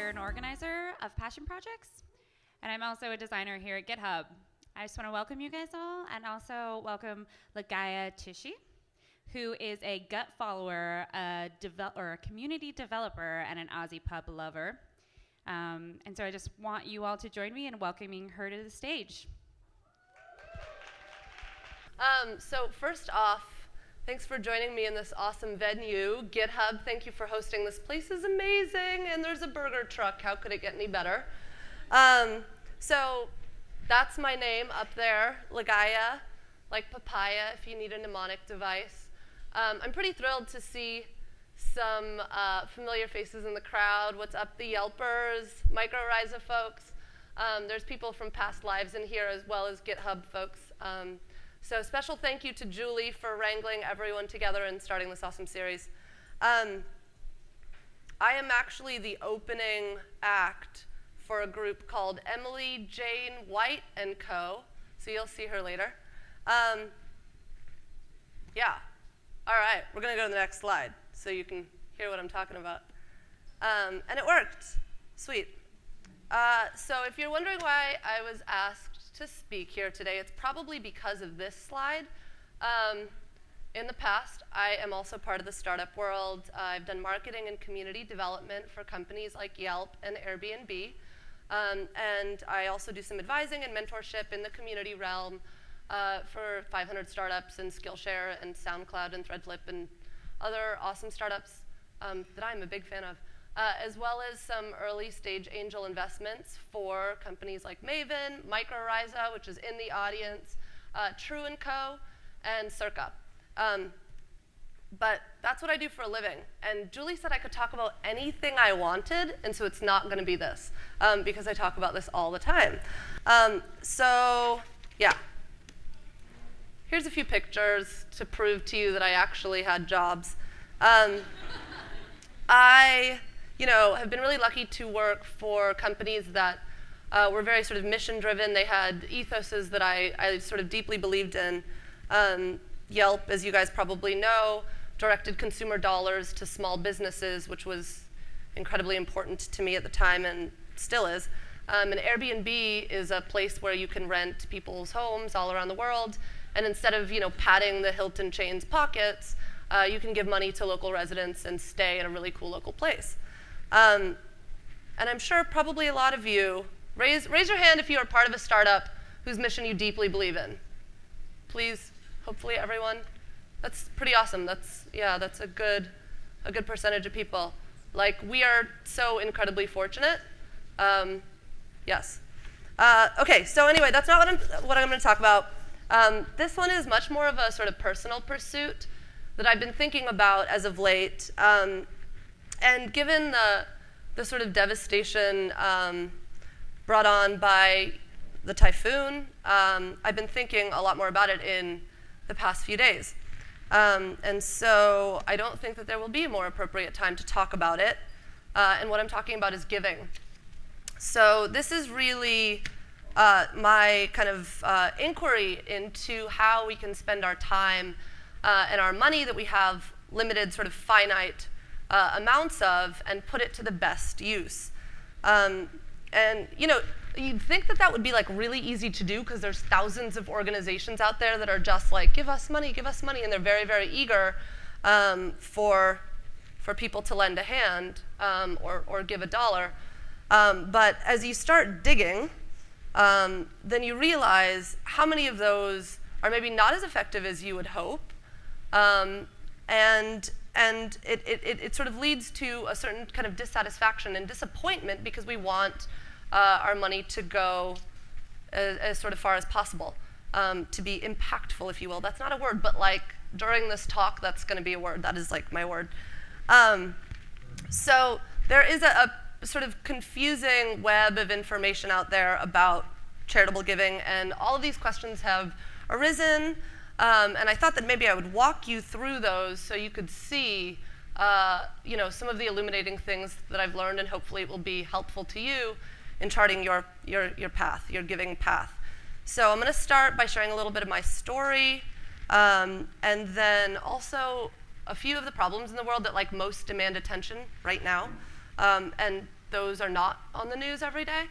founder and organizer of Passion Projects, and I'm also a designer here at GitHub. I just want to welcome you guys all, and also welcome Ligaya Tichy, who is a gut follower, a community developer, and an Aussie pub lover. And so I just want you all to join me in welcoming her to the stage. So first off, thanks for joining me in this awesome venue. GitHub, thank you for hosting. This place is amazing, and there's a burger truck. How could it get any better? So that's my name up there, Ligaya, like papaya if you need a mnemonic device. I'm pretty thrilled to see some familiar faces in the crowd. What's up, the Yelpers, MicroRiza folks? There's people from past lives in here as well as GitHub folks. So special thank you to Julie for wrangling everyone together and starting this awesome series. I am actually the opening act for a group called Emily Jane White and Co. So you'll see her later. Yeah. All right, we're going to go to the next slide so you can hear what I'm talking about. And it worked. Sweet. So if you're wondering why I was asked to speak here today, it's probably because of this slide. In the past, I am also part of the startup world. I've done marketing and community development for companies like Yelp and Airbnb. And I also do some advising and mentorship in the community realm for 500 startups and Skillshare and SoundCloud and Threadflip and other awesome startups that I'm a big fan of, as well as some early stage angel investments for companies like Maven, MicroRiza, which is in the audience, True & Co., and Circa. But that's what I do for a living. And Julie said I could talk about anything I wanted, and so it's not going to be this, because I talk about this all the time. So yeah. Here's a few pictures to prove to you that I actually had jobs. I have been really lucky to work for companies that were very sort of mission-driven. They had ethoses that I sort of deeply believed in. Yelp, as you guys probably know, directed consumer dollars to small businesses, which was incredibly important to me at the time and still is. And Airbnb is a place where you can rent people's homes all around the world. And instead of padding the Hilton chain's pockets, you can give money to local residents and stay in a really cool local place. And I'm sure probably a lot of you, raise your hand if you are part of a startup whose mission you deeply believe in. Please, hopefully everyone. That's pretty awesome. That's a good percentage of people. Like, we are so incredibly fortunate. Yes. Okay, so anyway, that's not what I'm going to talk about. This one is much more of a sort of personal pursuit that I've been thinking about as of late. And given the sort of devastation brought on by the typhoon, I've been thinking a lot more about it in the past few days. And so I don't think that there will be a more appropriate time to talk about it. And what I'm talking about is giving. So this is really my kind of inquiry into how we can spend our time and our money that we have limited, sort of finite amounts of, and put it to the best use. And you'd think that that would be like really easy to do because there's thousands of organizations out there that are just like, give us money, and they're very, very eager for people to lend a hand or give $1. But as you start digging, then you realize how many of those are maybe not as effective as you would hope, and it sort of leads to a certain kind of dissatisfaction and disappointment because we want our money to go as sort of far as possible, to be impactful, if you will. That's not a word, but like during this talk, that's going to be a word. That is like my word. So there is a sort of confusing web of information out there about charitable giving, and all of these questions have arisen, and I thought that maybe I would walk you through those so you could see some of the illuminating things that I've learned, and hopefully it will be helpful to you in charting your path, your giving path. So I'm going to start by sharing a little bit of my story, and then also a few of the problems in the world that like most demand attention right now. And those are not on the news every day.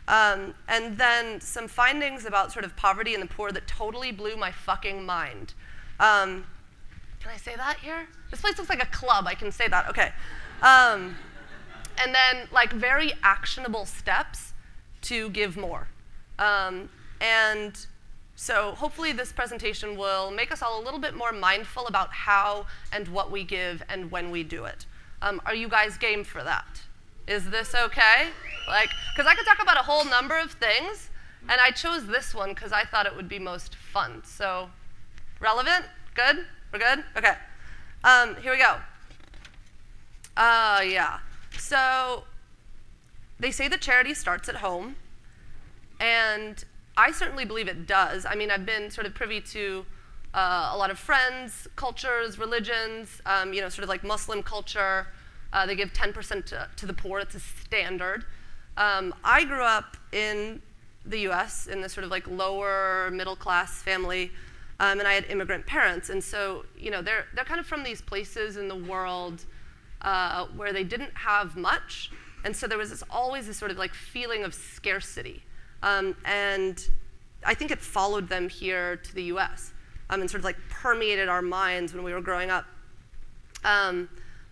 And then some findings about sort of poverty and the poor that totally blew my fucking mind. Can I say that here? This place looks like a club. I can say that. Okay. And then like very actionable steps to give more. And so hopefully this presentation will make us all a little bit more mindful about how and what we give and when we do it. Are you guys game for that? Is this okay? Like, because I could talk about a whole number of things, and I chose this one because I thought it would be most fun. So, relevant? Good? We're good? Okay. Here we go. Yeah. So, they say that charity starts at home, and I certainly believe it does. I mean, I've been sort of privy to a lot of friends, cultures, religions, you know, sort of like Muslim culture. They give 10% to the poor. It's a standard. I grew up in the US in this sort of like lower middle class family, and I had immigrant parents. And so, you know, they're kind of from these places in the world where they didn't have much. And so there was always this sort of like feeling of scarcity. And I think it followed them here to the US and sort of like permeated our minds when we were growing up.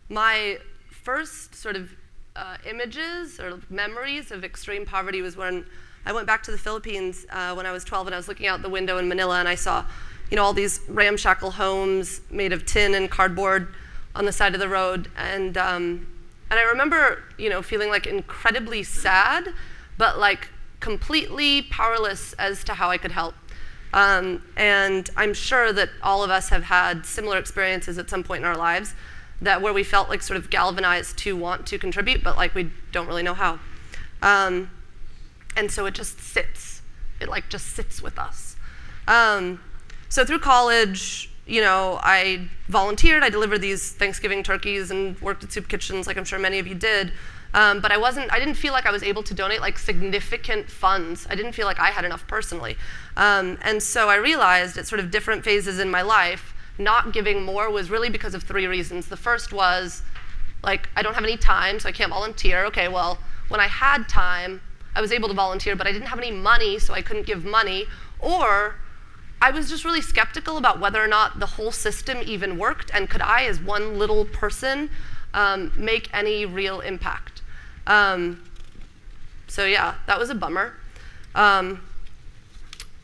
My first sort of images or memories of extreme poverty was when I went back to the Philippines when I was 12, and I was looking out the window in Manila, and I saw, you know, all these ramshackle homes made of tin and cardboard on the side of the road. And I remember, you know, feeling like incredibly sad, but like completely powerless as to how I could help. And I'm sure that all of us have had similar experiences at some point in our lives where we felt like sort of galvanized to want to contribute, but like we don't really know how. And so it just sits. It like just sits with us. So through college, you know, I volunteered. I delivered these Thanksgiving turkeys and worked at soup kitchens, like I'm sure many of you did. But I didn't feel like I was able to donate like significant funds. I didn't feel like I had enough personally. And so I realized at sort of different phases in my life, not giving more was really because of 3 reasons. The first was, like, I don't have any time, so I can't volunteer. Okay, well, when I had time, I was able to volunteer, but I didn't have any money, so I couldn't give money. Or I was just really skeptical about whether or not the whole system even worked, and could I, as one little person, make any real impact. So yeah, that was a bummer.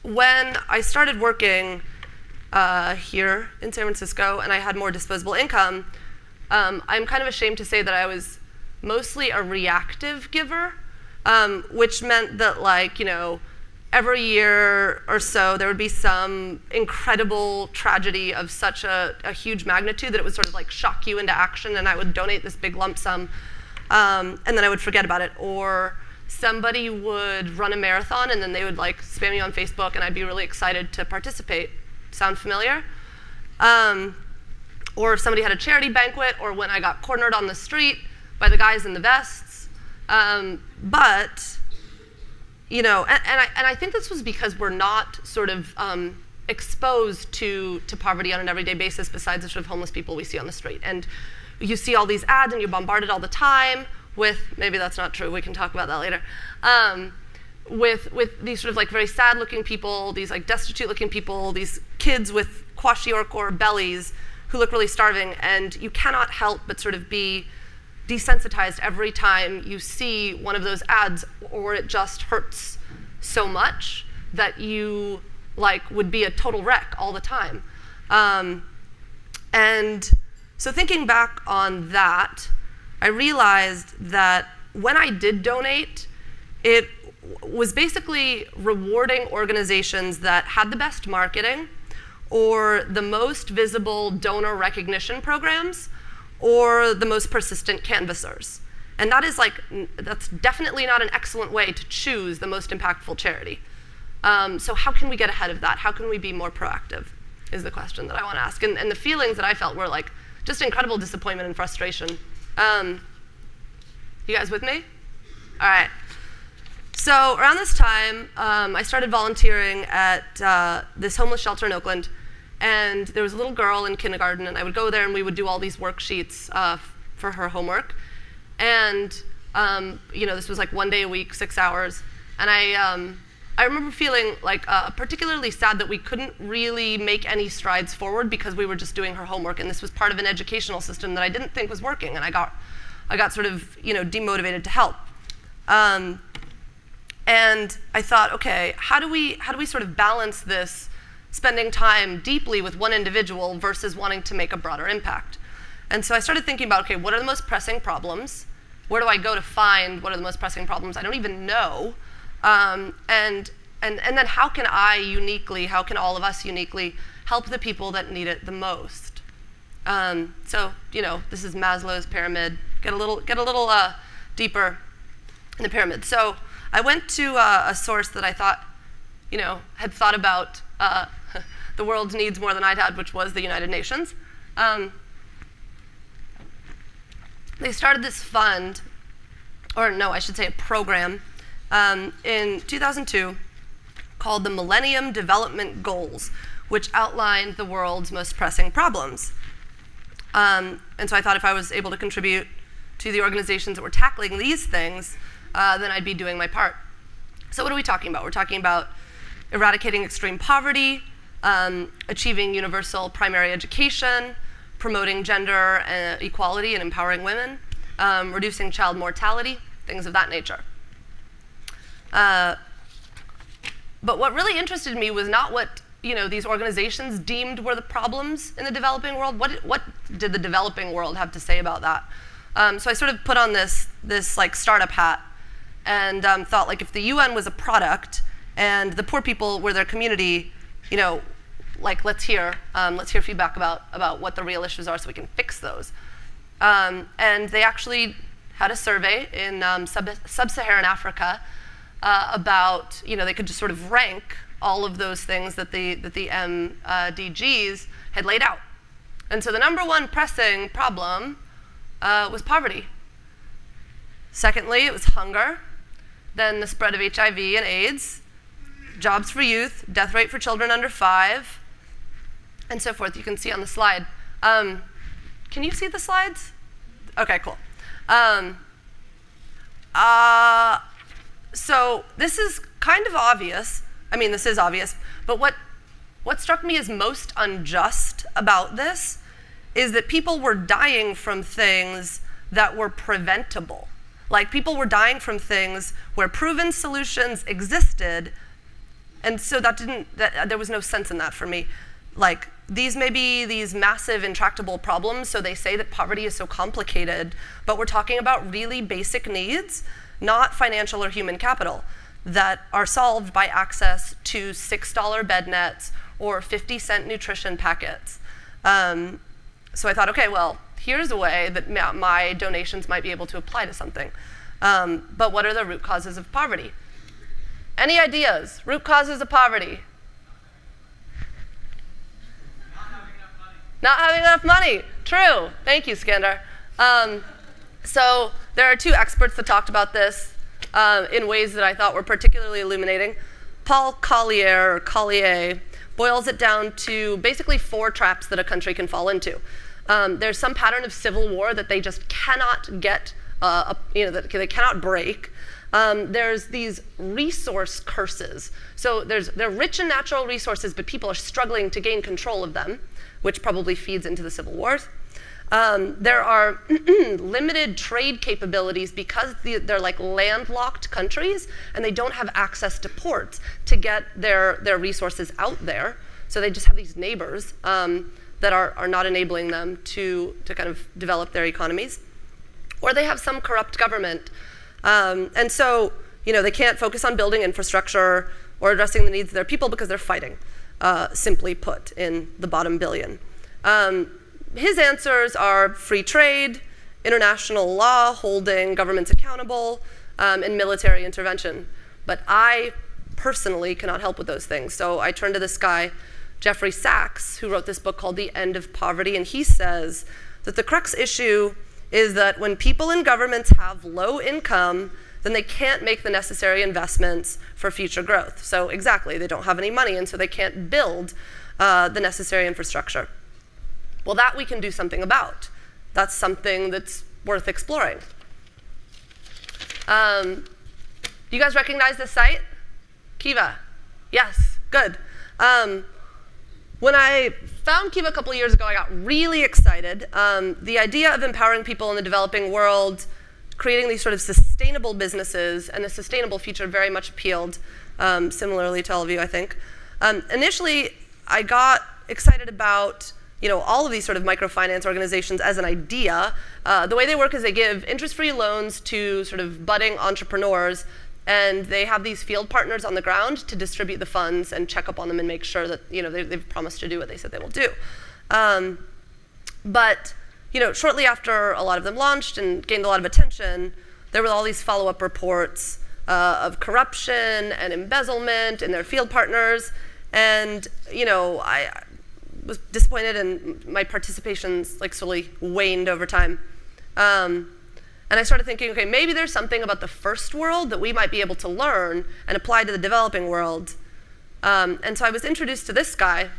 When I started working here in San Francisco and I had more disposable income, I'm kind of ashamed to say that I was mostly a reactive giver, which meant that, like, you know, every year or so there would be some incredible tragedy of such a huge magnitude that it would sort of like shock you into action, and I would donate this big lump sum, and then I would forget about it. Or somebody would run a marathon and then they would like spam me on Facebook and I'd be really excited to participate. Sound familiar? Or if somebody had a charity banquet, or when I got cornered on the street by the guys in the vests. But, you know, and I think this was because we're not sort of exposed to poverty on an everyday basis besides the sort of homeless people we see on the street. And you see all these ads and you're bombarded all the time with, maybe that's not true, we can talk about that later, with these sort of like very sad looking people, these like destitute looking people, these kids with kwashiorkor bellies who look really starving, and you cannot help but sort of be desensitized every time you see one of those ads, or it just hurts so much that you like would be a total wreck all the time. And so thinking back on that, I realized that when I did donate, it was basically rewarding organizations that had the best marketing, or the most visible donor recognition programs, or the most persistent canvassers. And that is like, that's definitely not an excellent way to choose the most impactful charity. So how can we get ahead of that? How can we be more proactive is the question that I want to ask. And the feelings that I felt were like just incredible disappointment and frustration. You guys with me? All right. So around this time, I started volunteering at this homeless shelter in Oakland. And there was a little girl in kindergarten, and I would go there and we would do all these worksheets for her homework. And This was like 1 day a week, 6 hours. And I remember feeling like particularly sad that we couldn't really make any strides forward because we were just doing her homework, and this was part of an educational system that I didn't think was working, and I got sort of demotivated to help. And I thought, okay, how do we sort of balance this spending time deeply with one individual versus wanting to make a broader impact? And so I started thinking about, okay, what are the most pressing problems? Where do I go to find what are the most pressing problems? I don't even know. And then how can all of us uniquely help the people that need it the most? So this is Maslow's pyramid. Get a little deeper in the pyramid. So I went to a source that I thought, had thought about the world's needs more than I'd had, which was the United Nations. They started this fund, or no, I should say a program, in 2002 called the Millennium Development Goals, which outlined the world's most pressing problems. And so I thought if I was able to contribute to the organizations that were tackling these things, then I'd be doing my part. So what are we talking about? We're talking about eradicating extreme poverty, achieving universal primary education, promoting gender equality and empowering women, reducing child mortality, things of that nature. But what really interested me was not what these organizations deemed were the problems in the developing world. What did the developing world have to say about that? So I sort of put on this like startup hat and thought, like, if the UN was a product and the poor people were their community, like let's hear feedback about what the real issues are so we can fix those. And they actually had a survey in sub-Saharan Africa about, they could just sort of rank all of those things that the MDGs had laid out. And so the number one pressing problem was poverty. Secondly, it was hunger. Then the spread of HIV and AIDS, jobs for youth, death rate for children under 5, and so forth. You can see on the slide. Can you see the slides? Okay, cool. So this is kind of obvious. I mean, this is obvious. But what struck me as most unjust about this is that people were dying from things that were preventable. Like, people were dying from things where proven solutions existed, and so there was no sense in that for me. Like, these may be these massive intractable problems, so they say that poverty is so complicated, but we're talking about really basic needs, not financial or human capital, that are solved by access to $6 bed nets or 50-cent nutrition packets. So I thought, okay, well, here's a way that my donations might be able to apply to something. But what are the root causes of poverty? Any ideas? Root causes of poverty? Not having enough money. True. Thank you, Skander. So there are two experts that talked about this in ways that I thought were particularly illuminating. Paul Collier boils it down to basically 4 traps that a country can fall into. There's some pattern of civil war that they just cannot get, that they cannot break. There's these resource curses. So they're rich in natural resources, but people are struggling to gain control of them, which probably feeds into the civil wars. There are limited trade capabilities because they're like landlocked countries and they don't have access to ports to get their resources out there. So they just have these neighbors that are not enabling them to kind of develop their economies. Or they have some corrupt government. And so they can't focus on building infrastructure or addressing the needs of their people because they're fighting, simply put, in the bottom billion. His answers are free trade, international law holding governments accountable, and military intervention. But I personally cannot help with those things. So I turned to this guy, Jeffrey Sachs, who wrote this book called The End of Poverty, and he says that the crux issue is that when people in governments have low income, then they can't make the necessary investments for future growth. So exactly, they don't have any money, and so they can't build the necessary infrastructure. Well, that we can do something about. That's something that's worth exploring. You guys recognize this site? Kiva? Yes, good. When I found Kiva a couple of years ago, I got really excited. The idea of empowering people in the developing world, creating these sort of sustainable businesses, and a sustainable future very much appealed, similarly to all of you, I think. Initially, I got excited about all of these sort of microfinance organizations as an idea. The way they work is they give interest-free loans to sort of budding entrepreneurs, and they have these field partners on the ground to distribute the funds and check up on them and make sure that they've promised to do what they said they will do. But shortly after a lot of them launched and gained a lot of attention, there were all these follow-up reports of corruption and embezzlement in their field partners, and I was disappointed, and my participations slowly waned over time. And I started thinking, okay, maybe there's something about the first world that we might be able to learn and apply to the developing world. And so I was introduced to this guy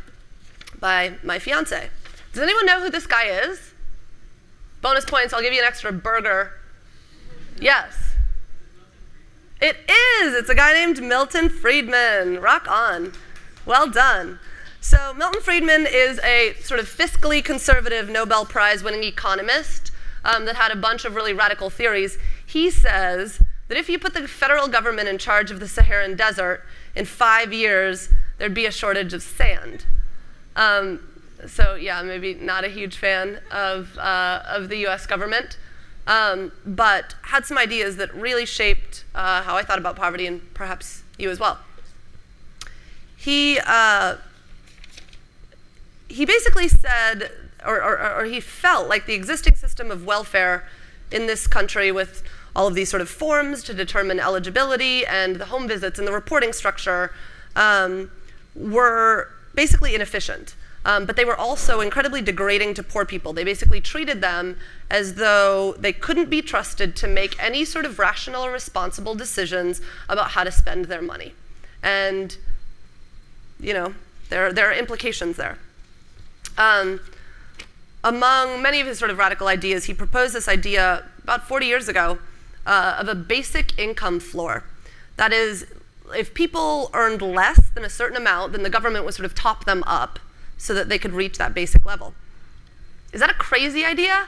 by my fiance. Does anyone know who this guy is? Bonus points, I'll give you an extra burger. Yes. It is. It's a guy named Milton Friedman. Rock on. Well done. So Milton Friedman is a sort of fiscally conservative Nobel Prize winning economist that had a bunch of really radical theories. He says that if you put the federal government in charge of the Saharan desert, in 5 years, there'd be a shortage of sand. So yeah, maybe not a huge fan of the US government, but had some ideas that really shaped how I thought about poverty, and perhaps you as well. He basically said, or he felt like the existing system of welfare in this country, with all of these sort of forms to determine eligibility and the home visits and the reporting structure, were basically inefficient. But they were also incredibly degrading to poor people. They basically treated them as though they couldn't be trusted to make any sort of rational or responsible decisions about how to spend their money. And there are implications there. Among many of his sort of radical ideas, he proposed this idea about 40 years ago of a basic income floor. That is, if people earned less than a certain amount, then the government would sort of top them up so that they could reach that basic level. Is that a crazy idea?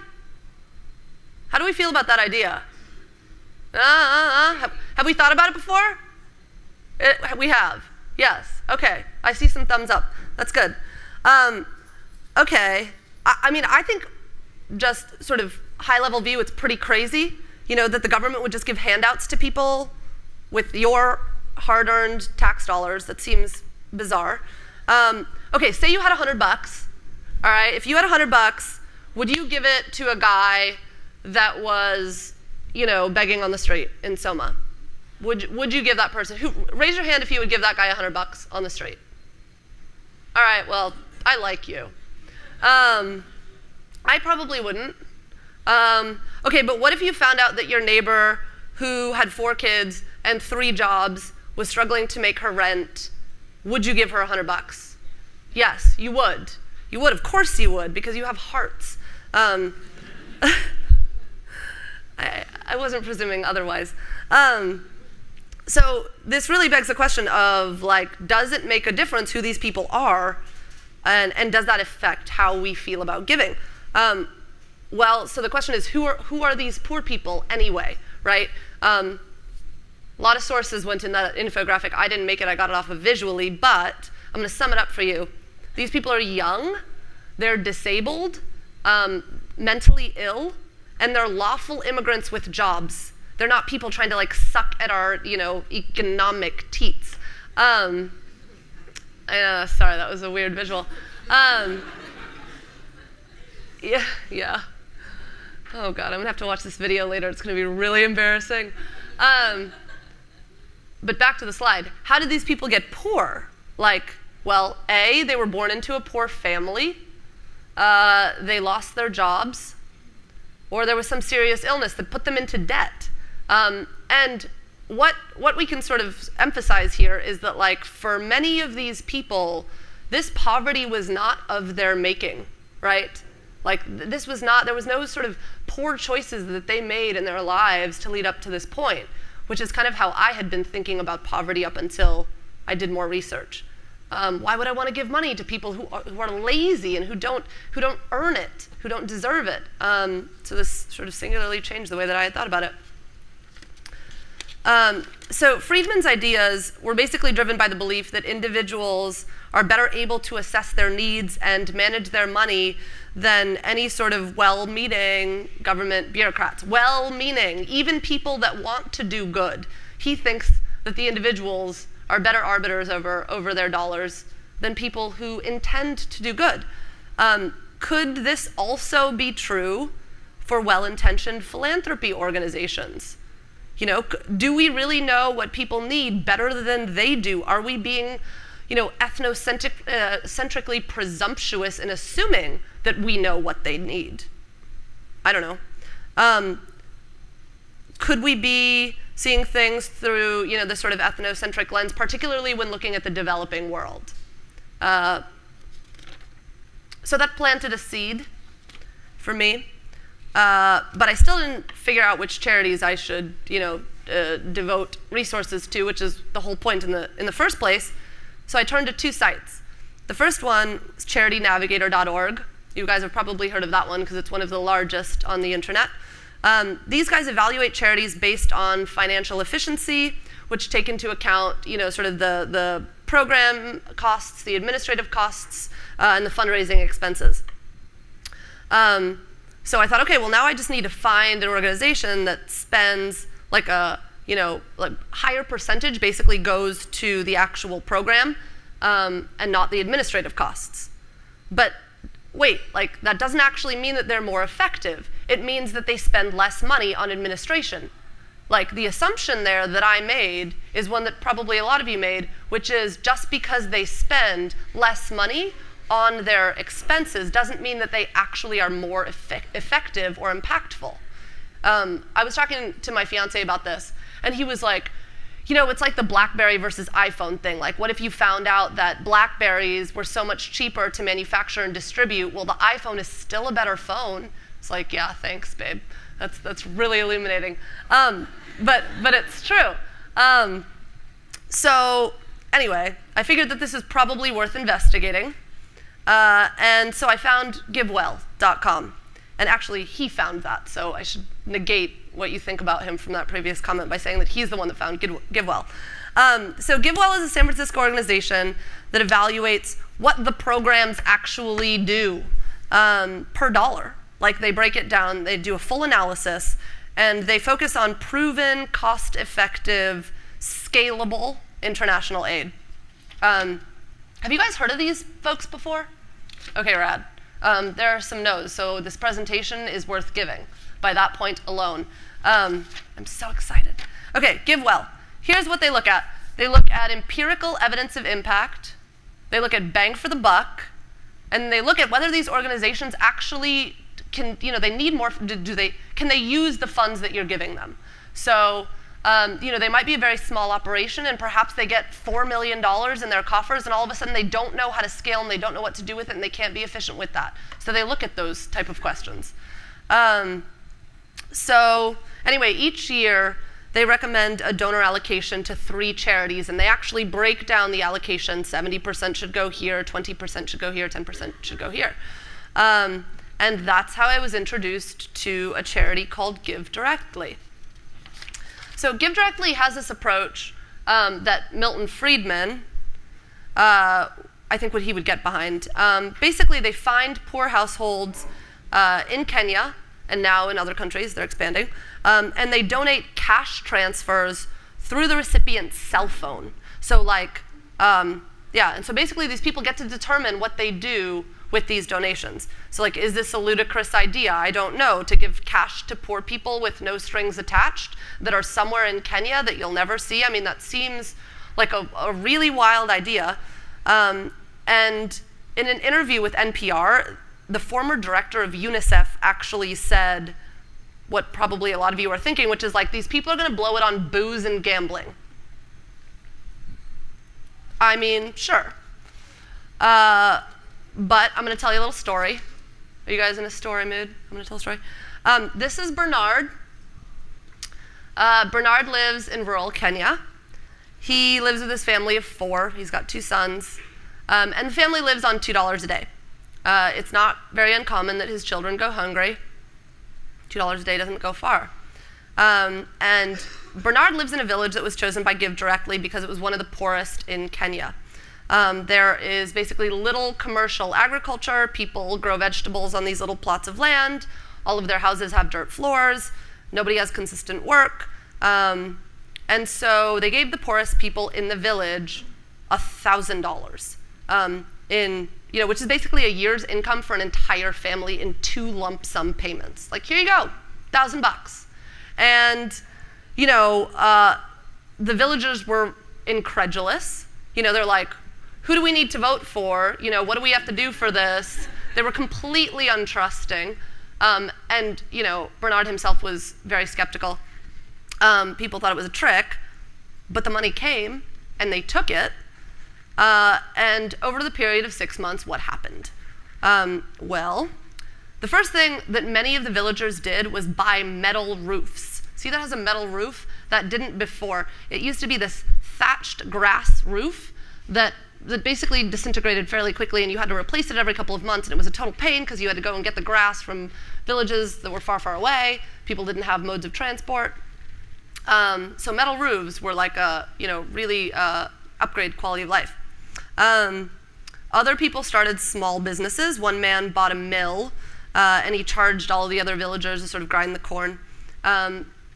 How do we feel about that idea? Have we thought about it before? We have. Yes. OK. I see some thumbs up. That's good. OK. I mean, I think just sort of high-level view, it's pretty crazy, that the government would just give handouts to people with your hard-earned tax dollars. That seems bizarre. OK, say you had $100. All right, if you had $100, would you give it to a guy that was, begging on the street in Soma? Would you give that person? Raise your hand if you would give that guy $100 on the street. All right, well, I like you. I probably wouldn't. OK, but what if you found out that your neighbor who had 4 kids and 3 jobs was struggling to make her rent? Would you give her $100? Yes, you would. You would, of course you would, because you have hearts. I wasn't presuming otherwise. So this really begs the question of, does it make a difference who these people are? And does that affect how we feel about giving? Well, so the question is, who are these poor people anyway, right? A lot of sources went in that infographic. I didn't make it. I got it off of Visually. But I'm going to sum it up for you. These people are young. They're disabled, mentally ill, and they're lawful immigrants with jobs. They're not people trying to suck at our economic teats. Sorry, that was a weird visual. Yeah. Oh God, I'm gonna have to watch this video later. It's gonna be really embarrassing. But back to the slide. How did these people get poor? Well, A, they were born into a poor family. They lost their jobs. Or there was some serious illness that put them into debt. And what we can sort of emphasize here is that, for many of these people, this poverty was not of their making, right? This was not, there was no sort of poor choices that they made in their lives to lead up to this point. which is kind of how I had been thinking about poverty up until I did more research. Why would I want to give money to people who are lazy and who don't earn it, who don't deserve it? So this sort of singularly changed the way that I had thought about it. So Friedman's ideas were basically driven by the belief that individuals are better able to assess their needs and manage their money than any sort of well-meaning government bureaucrats. Well-meaning, even people that want to do good. He thinks that the individuals are better arbiters over their dollars than people who intend to do good. Could this also be true for well-intentioned philanthropy organizations? You know, do we really know what people need better than they do? Are we being, you know, ethnocentrically presumptuous in assuming that we know what they need? I don't know. Could we be seeing things through, you know, this sort of ethnocentric lens, particularly when looking at the developing world? So that planted a seed for me. But I still didn't figure out which charities I should, you know, devote resources to, which is the whole point in the first place. So I turned to two sites. The first one is charitynavigator.org. You guys have probably heard of that one because it's one of the largest on the internet. These guys evaluate charities based on financial efficiency, which take into account, you know, sort of the program costs, the administrative costs, and the fundraising expenses. So I thought, okay, well now I just need to find an organization that spends like a, you know, like higher percentage basically goes to the actual program and not the administrative costs. But wait, like that doesn't actually mean that they're more effective. It means that they spend less money on administration. Like the assumption there that I made is one that probably a lot of you made, which is just because they spend less money on their expenses doesn't mean that they actually are more effective or impactful. I was talking to my fiance about this, and he was like, you know, it's like the BlackBerry versus iPhone thing. Like, what if you found out that BlackBerries were so much cheaper to manufacture and distribute? Well, the iPhone is still a better phone. It's like, yeah, thanks, babe. That's really illuminating. But it's true. So anyway, I figured that this is probably worth investigating. And so I found givewell.com. And actually, he found that, so I should negate what you think about him from that previous comment by saying that he's the one that found GiveWell. So GiveWell is a San Francisco organization that evaluates what the programs actually do per dollar. Like, they break it down, they do a full analysis, and they focus on proven, cost-effective, scalable international aid. Have you guys heard of these folks before? Okay, rad. There are some no's, so this presentation is worth giving by that point alone. I'm so excited. Okay, GiveWell. Here's what they look at. They look at empirical evidence of impact. They look at bang for the buck. And they look at whether these organizations actually can, you know, they need more, can they use the funds that you're giving them? So, you know, they might be a very small operation, and perhaps they get $4 million in their coffers, and all of a sudden they don't know how to scale, and they don't know what to do with it, and they can't be efficient with that. So they look at those type of questions. So anyway, each year they recommend a donor allocation to 3 charities, and they actually break down the allocation. 70% should go here, 20% should go here, 10% should go here. And that's how I was introduced to a charity called GiveDirectly. So GiveDirectly has this approach that Milton Friedman, I think what he would get behind. Basically, they find poor households in Kenya, and now in other countries, they're expanding, and they donate cash transfers through the recipient's cell phone. So like, yeah, and so basically these people get to determine what they do with these donations. So like, is this a ludicrous idea? I don't know, to give cash to poor people with no strings attached that are somewhere in Kenya that you'll never see? I mean, that seems like a really wild idea. And in an interview with NPR, the former director of UNICEF actually said what probably a lot of you are thinking, which is like, these people are going to blow it on booze and gambling. I mean, sure. But I'm going to tell you a little story. Are you guys in a story mood? I'm going to tell a story. This is Bernard. Bernard lives in rural Kenya. He lives with his family of 4. He's got 2 sons. And the family lives on $2 a day. It's not very uncommon that his children go hungry. $2 a day doesn't go far. And Bernard lives in a village that was chosen by Give Directly because it was one of the poorest in Kenya. There is basically little commercial agriculture. People grow vegetables on these little plots of land. All of their houses have dirt floors. Nobody has consistent work. And so they gave the poorest people in the village $1,000, which is basically a year's income for an entire family in 2 lump sum payments. Like, here you go, $1,000. And, the villagers were incredulous. They're like, who do we need to vote for? What do we have to do for this? They were completely untrusting. And, Bernard himself was very skeptical. People thought it was a trick, but the money came, and they took it. And over the period of 6 months, what happened? Well, the first thing that many of the villagers did was buy metal roofs. See, that has a metal roof? That didn't before. It used to be this thatched grass roof that basically disintegrated fairly quickly, and you had to replace it every couple of months, and it was a total pain because you had to go and get the grass from villages that were far, far away. People didn't have modes of transport. So metal roofs were like a, really upgrade quality of life. Other people started small businesses. One man bought a mill, and he charged all the other villagers to sort of grind the corn.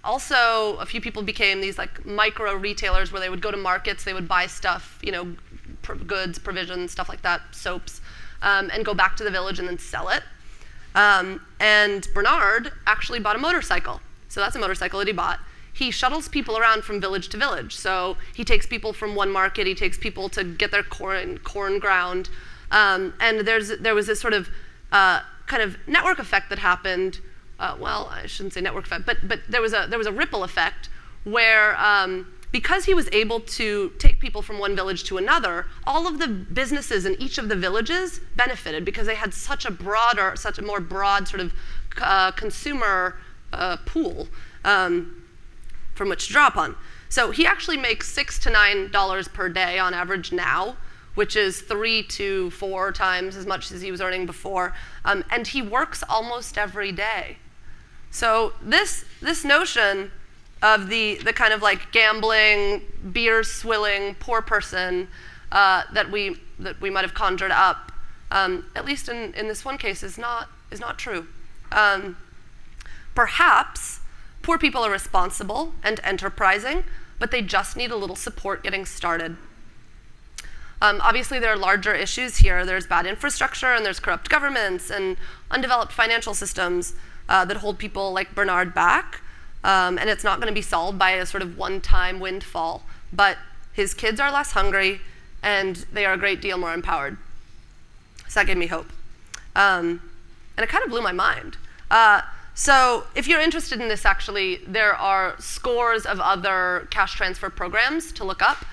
Also, a few people became these like micro retailers where they would go to markets, they would buy stuff, goods, provisions, stuff like that, soaps, and go back to the village and then sell it. And Bernard actually bought a motorcycle. So that's a motorcycle that he bought. He shuttles people around from village to village. So he takes people from one market, he takes people to get their corn ground. And there was this sort of kind of network effect that happened. Well, I shouldn't say network effect, but there was a ripple effect where because he was able to take people from one village to another, all of the businesses in each of the villages benefited because they had such a more broad sort of consumer pool from which to draw upon. So he actually makes $6 to $9 per day on average now, which is 3 to 4 times as much as he was earning before. And he works almost every day. So this notion of the kind of like gambling, beer swilling, poor person that we might have conjured up, at least in this one case, is not true. Perhaps poor people are responsible and enterprising, but they just need a little support getting started. Obviously, there are larger issues here. There's bad infrastructure, and there's corrupt governments, and undeveloped financial systems that hold people like Bernard back. And it's not going to be solved by a sort of one-time windfall. But his kids are less hungry, and they are a great deal more empowered. So that gave me hope. And it kind of blew my mind. So if you're interested in this, actually, there are scores of other cash transfer programs to look up.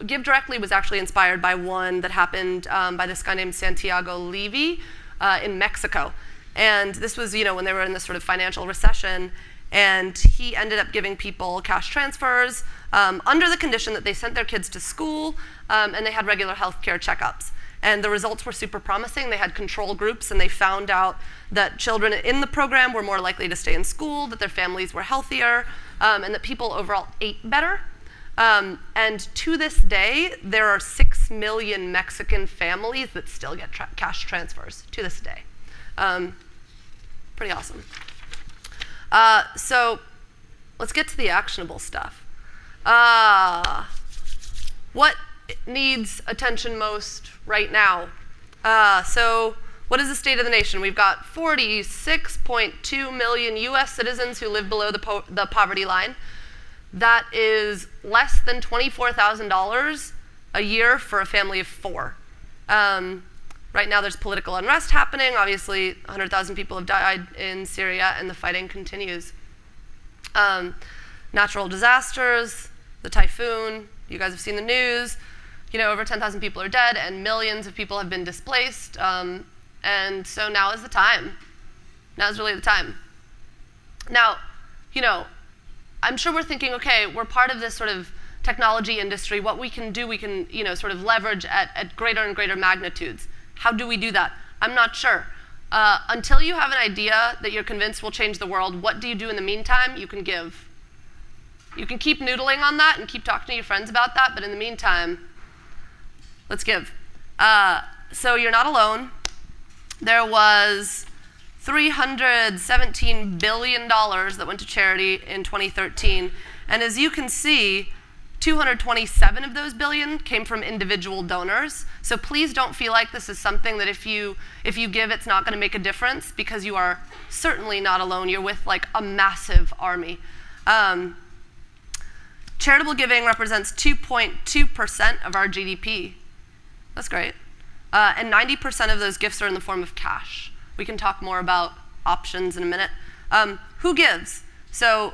Give Directly was actually inspired by one that happened by this guy named Santiago Levy in Mexico. And this was, when they were in this sort of financial recession, and he ended up giving people cash transfers under the condition that they sent their kids to school and they had regular healthcare checkups. And the results were super promising. They had control groups, and they found out that children in the program were more likely to stay in school, that their families were healthier, and that people overall ate better. And to this day, there are 6 million Mexican families that still get cash transfers to this day. Pretty awesome. So let's get to the actionable stuff. What needs attention most right now? So what is the state of the nation? We've got 46.2 million US citizens who live below the poverty line. That is less than $24,000 a year for a family of 4. Right now there's political unrest happening. Obviously, 100,000 people have died in Syria, and the fighting continues. Natural disasters, the typhoon, you guys have seen the news. Over 10,000 people are dead, and millions of people have been displaced. And so now is the time. Now is really the time. Now, I'm sure we're thinking, okay, we're part of this sort of technology industry. What we can do, we can sort of leverage at greater and greater magnitudes. How do we do that? I'm not sure. Until you have an idea that you're convinced will change the world, what do you do in the meantime? You can give. You can keep noodling on that and keep talking to your friends about that, but in the meantime, let's give. So you're not alone. There was $317 billion that went to charity in 2013. And as you can see, 227 of those billion came from individual donors. So please don't feel like this is something that if you give, it's not going to make a difference, because you are certainly not alone. You're with like a massive army. Charitable giving represents 2.2% of our GDP. That's great. And 90% of those gifts are in the form of cash. We can talk more about options in a minute. Who gives? So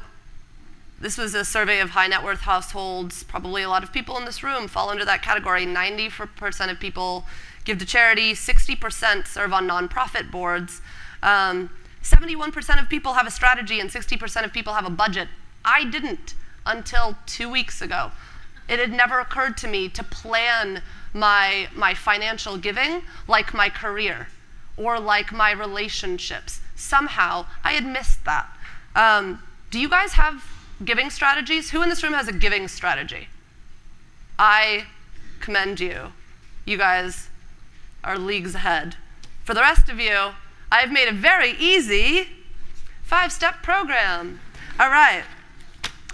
this was a survey of high net worth households. Probably a lot of people in this room fall under that category. 90% of people give to charity. 60% serve on nonprofit boards. 71% of people have a strategy, and 60% of people have a budget. I didn't until 2 weeks ago. It had never occurred to me to plan my financial giving like my career or like my relationships. Somehow, I had missed that. Do you guys have giving strategies? Who in this room has a giving strategy? I commend you. You guys are leagues ahead. For the rest of you, I've made a very easy 5-step program. All right.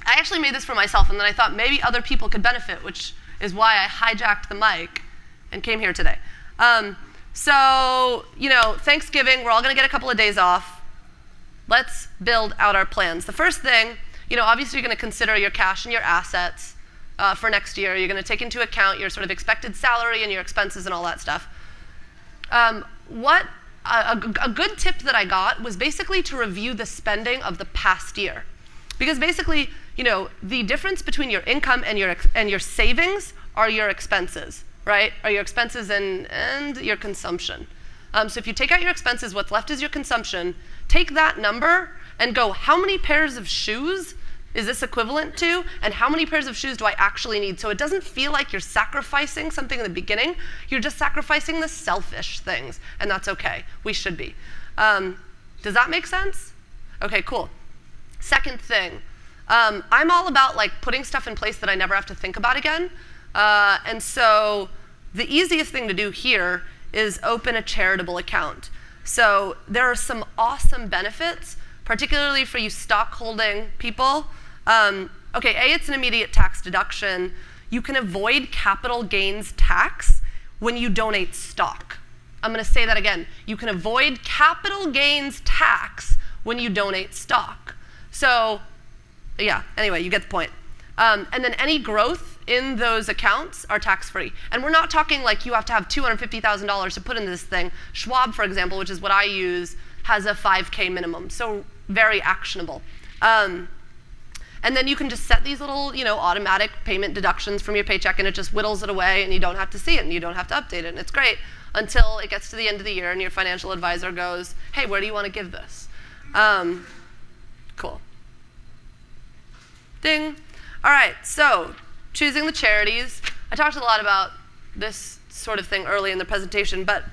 I actually made this for myself, and then I thought maybe other people could benefit, which is why I hijacked the mic and came here today. So, Thanksgiving, we're all going to get a couple of days off. Let's build out our plans. The first thing, obviously you're going to consider your cash and your assets for next year. You're going to take into account your sort of expected salary and your expenses and all that stuff. A good tip that I got was basically to review the spending of the past year. Because basically, the difference between your income and your savings are your expenses, right? Are your expenses and your consumption. So if you take out your expenses, what's left is your consumption. Take that number and go, how many pairs of shoes is this equivalent to? And how many pairs of shoes do I actually need? So it doesn't feel like you're sacrificing something in the beginning. You're just sacrificing the selfish things. And that's OK. We should be. Does that make sense? OK, cool. Second thing, I'm all about putting stuff in place that I never have to think about again. And so the easiest thing to do here is open a charitable account. So there are some awesome benefits, particularly for you stock holding people. OK, it's an immediate tax deduction. You can avoid capital gains tax when you donate stock. I'm going to say that again. You can avoid capital gains tax when you donate stock. So yeah, anyway, you get the point. And then any growth in those accounts are tax-free. And we're not talking like you have to have $250,000 to put into this thing. Schwab, for example, which is what I use, has a 5K minimum, so very actionable. And then you can just set these little automatic payment deductions from your paycheck, and it just whittles it away, and you don't have to see it, and you don't have to update it, and it's great until it gets to the end of the year, and your financial advisor goes, hey, where do you want to give this? Cool. Ding. All right, so choosing the charities. I talked a lot about this sort of thing early in the presentation, but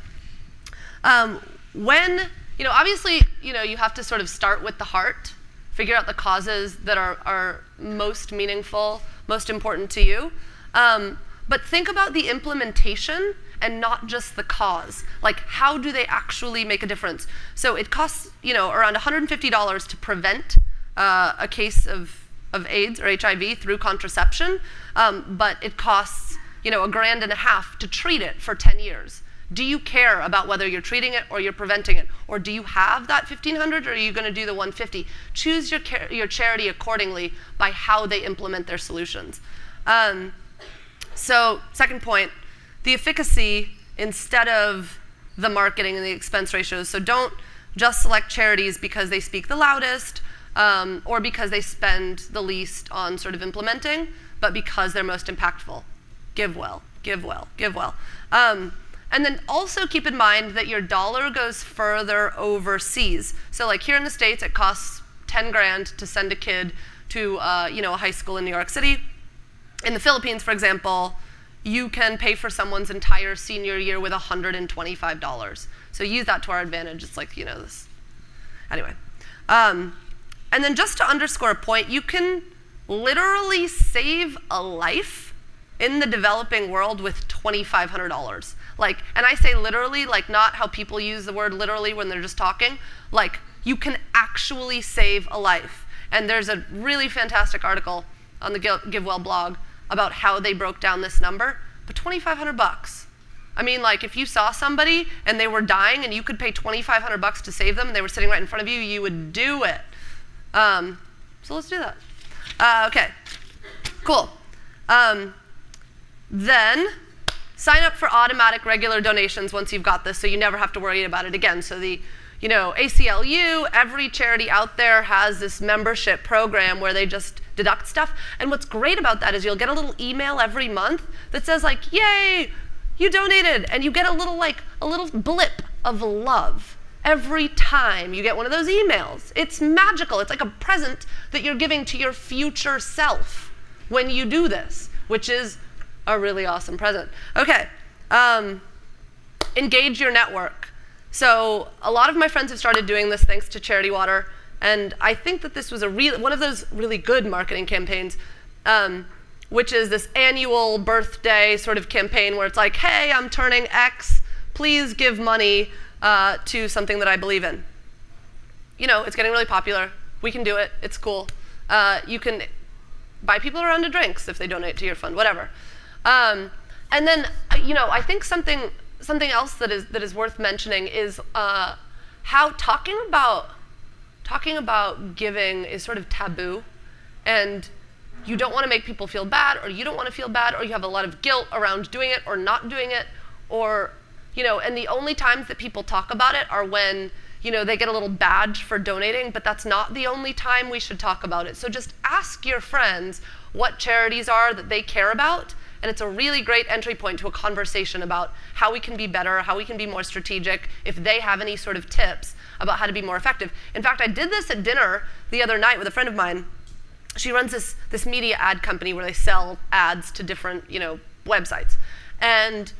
when, obviously, you have to sort of start with the heart, figure out the causes that are most meaningful, most important to you. But think about the implementation and not just the cause. Like, how do they actually make a difference? So it costs, around $150 to prevent a case of AIDS or HIV through contraception, but it costs, $1.5 grand to treat it for 10 years. Do you care about whether you're treating it or you're preventing it? Or do you have that $1,500, or are you going to do the $150? Choose your charity accordingly by how they implement their solutions. So second point, the efficacy instead of the marketing and the expense ratios. So don't just select charities because they speak the loudest or because they spend the least on sort of implementing, but because they're most impactful. Give well, give well, give well. And then also keep in mind that your dollar goes further overseas. So like here in the States, it costs 10 grand to send a kid to a high school in New York City. In the Philippines, for example, you can pay for someone's entire senior year with $125. So use that to our advantage. It's like, this. Anyway. And then just to underscore a point, you can literally save a life in the developing world with $2,500. And I say literally, not how people use the word literally when they're just talking. You can actually save a life. And there's a really fantastic article on the GiveWell blog about how they broke down this number, but $2,500 bucks. I mean, if you saw somebody and they were dying and you could pay $2,500 bucks to save them and they were sitting right in front of you, you would do it. So let's do that. Okay, cool. Then sign up for automatic regular donations once you've got this so you never have to worry about it again. So the ACLU, every charity out there has this membership program where they just deduct stuff. And what's great about that is you'll get a little email every month that says yay, you donated. And you get a little blip of love every time you get one of those emails. It's magical. It's like a present that you're giving to your future self when you do this, which is a really awesome present. Okay, engage your network. So a lot of my friends have started doing this thanks to Charity Water, and I think that this was one of those really good marketing campaigns, which is this annual birthday sort of campaign where it's like, hey, I'm turning X, please give money to something that I believe in. It's getting really popular. We can do it. It's cool. You can buy people a round of drinks if they donate to your fund, whatever. And then, I think something else that is worth mentioning is how talking about giving is sort of taboo, and you don't want to make people feel bad, or you don't want to feel bad, or you have a lot of guilt around doing it or not doing it, or and the only times that people talk about it are when they get a little badge for donating, but that's not the only time we should talk about it. So just ask your friends what charities are that they care about. And it's a really great entry point to a conversation about how we can be better, how we can be more strategic, if they have any sort of tips about how to be more effective. In fact, I did this at dinner the other night with a friend of mine. She runs this media ad company where they sell ads to different websites. And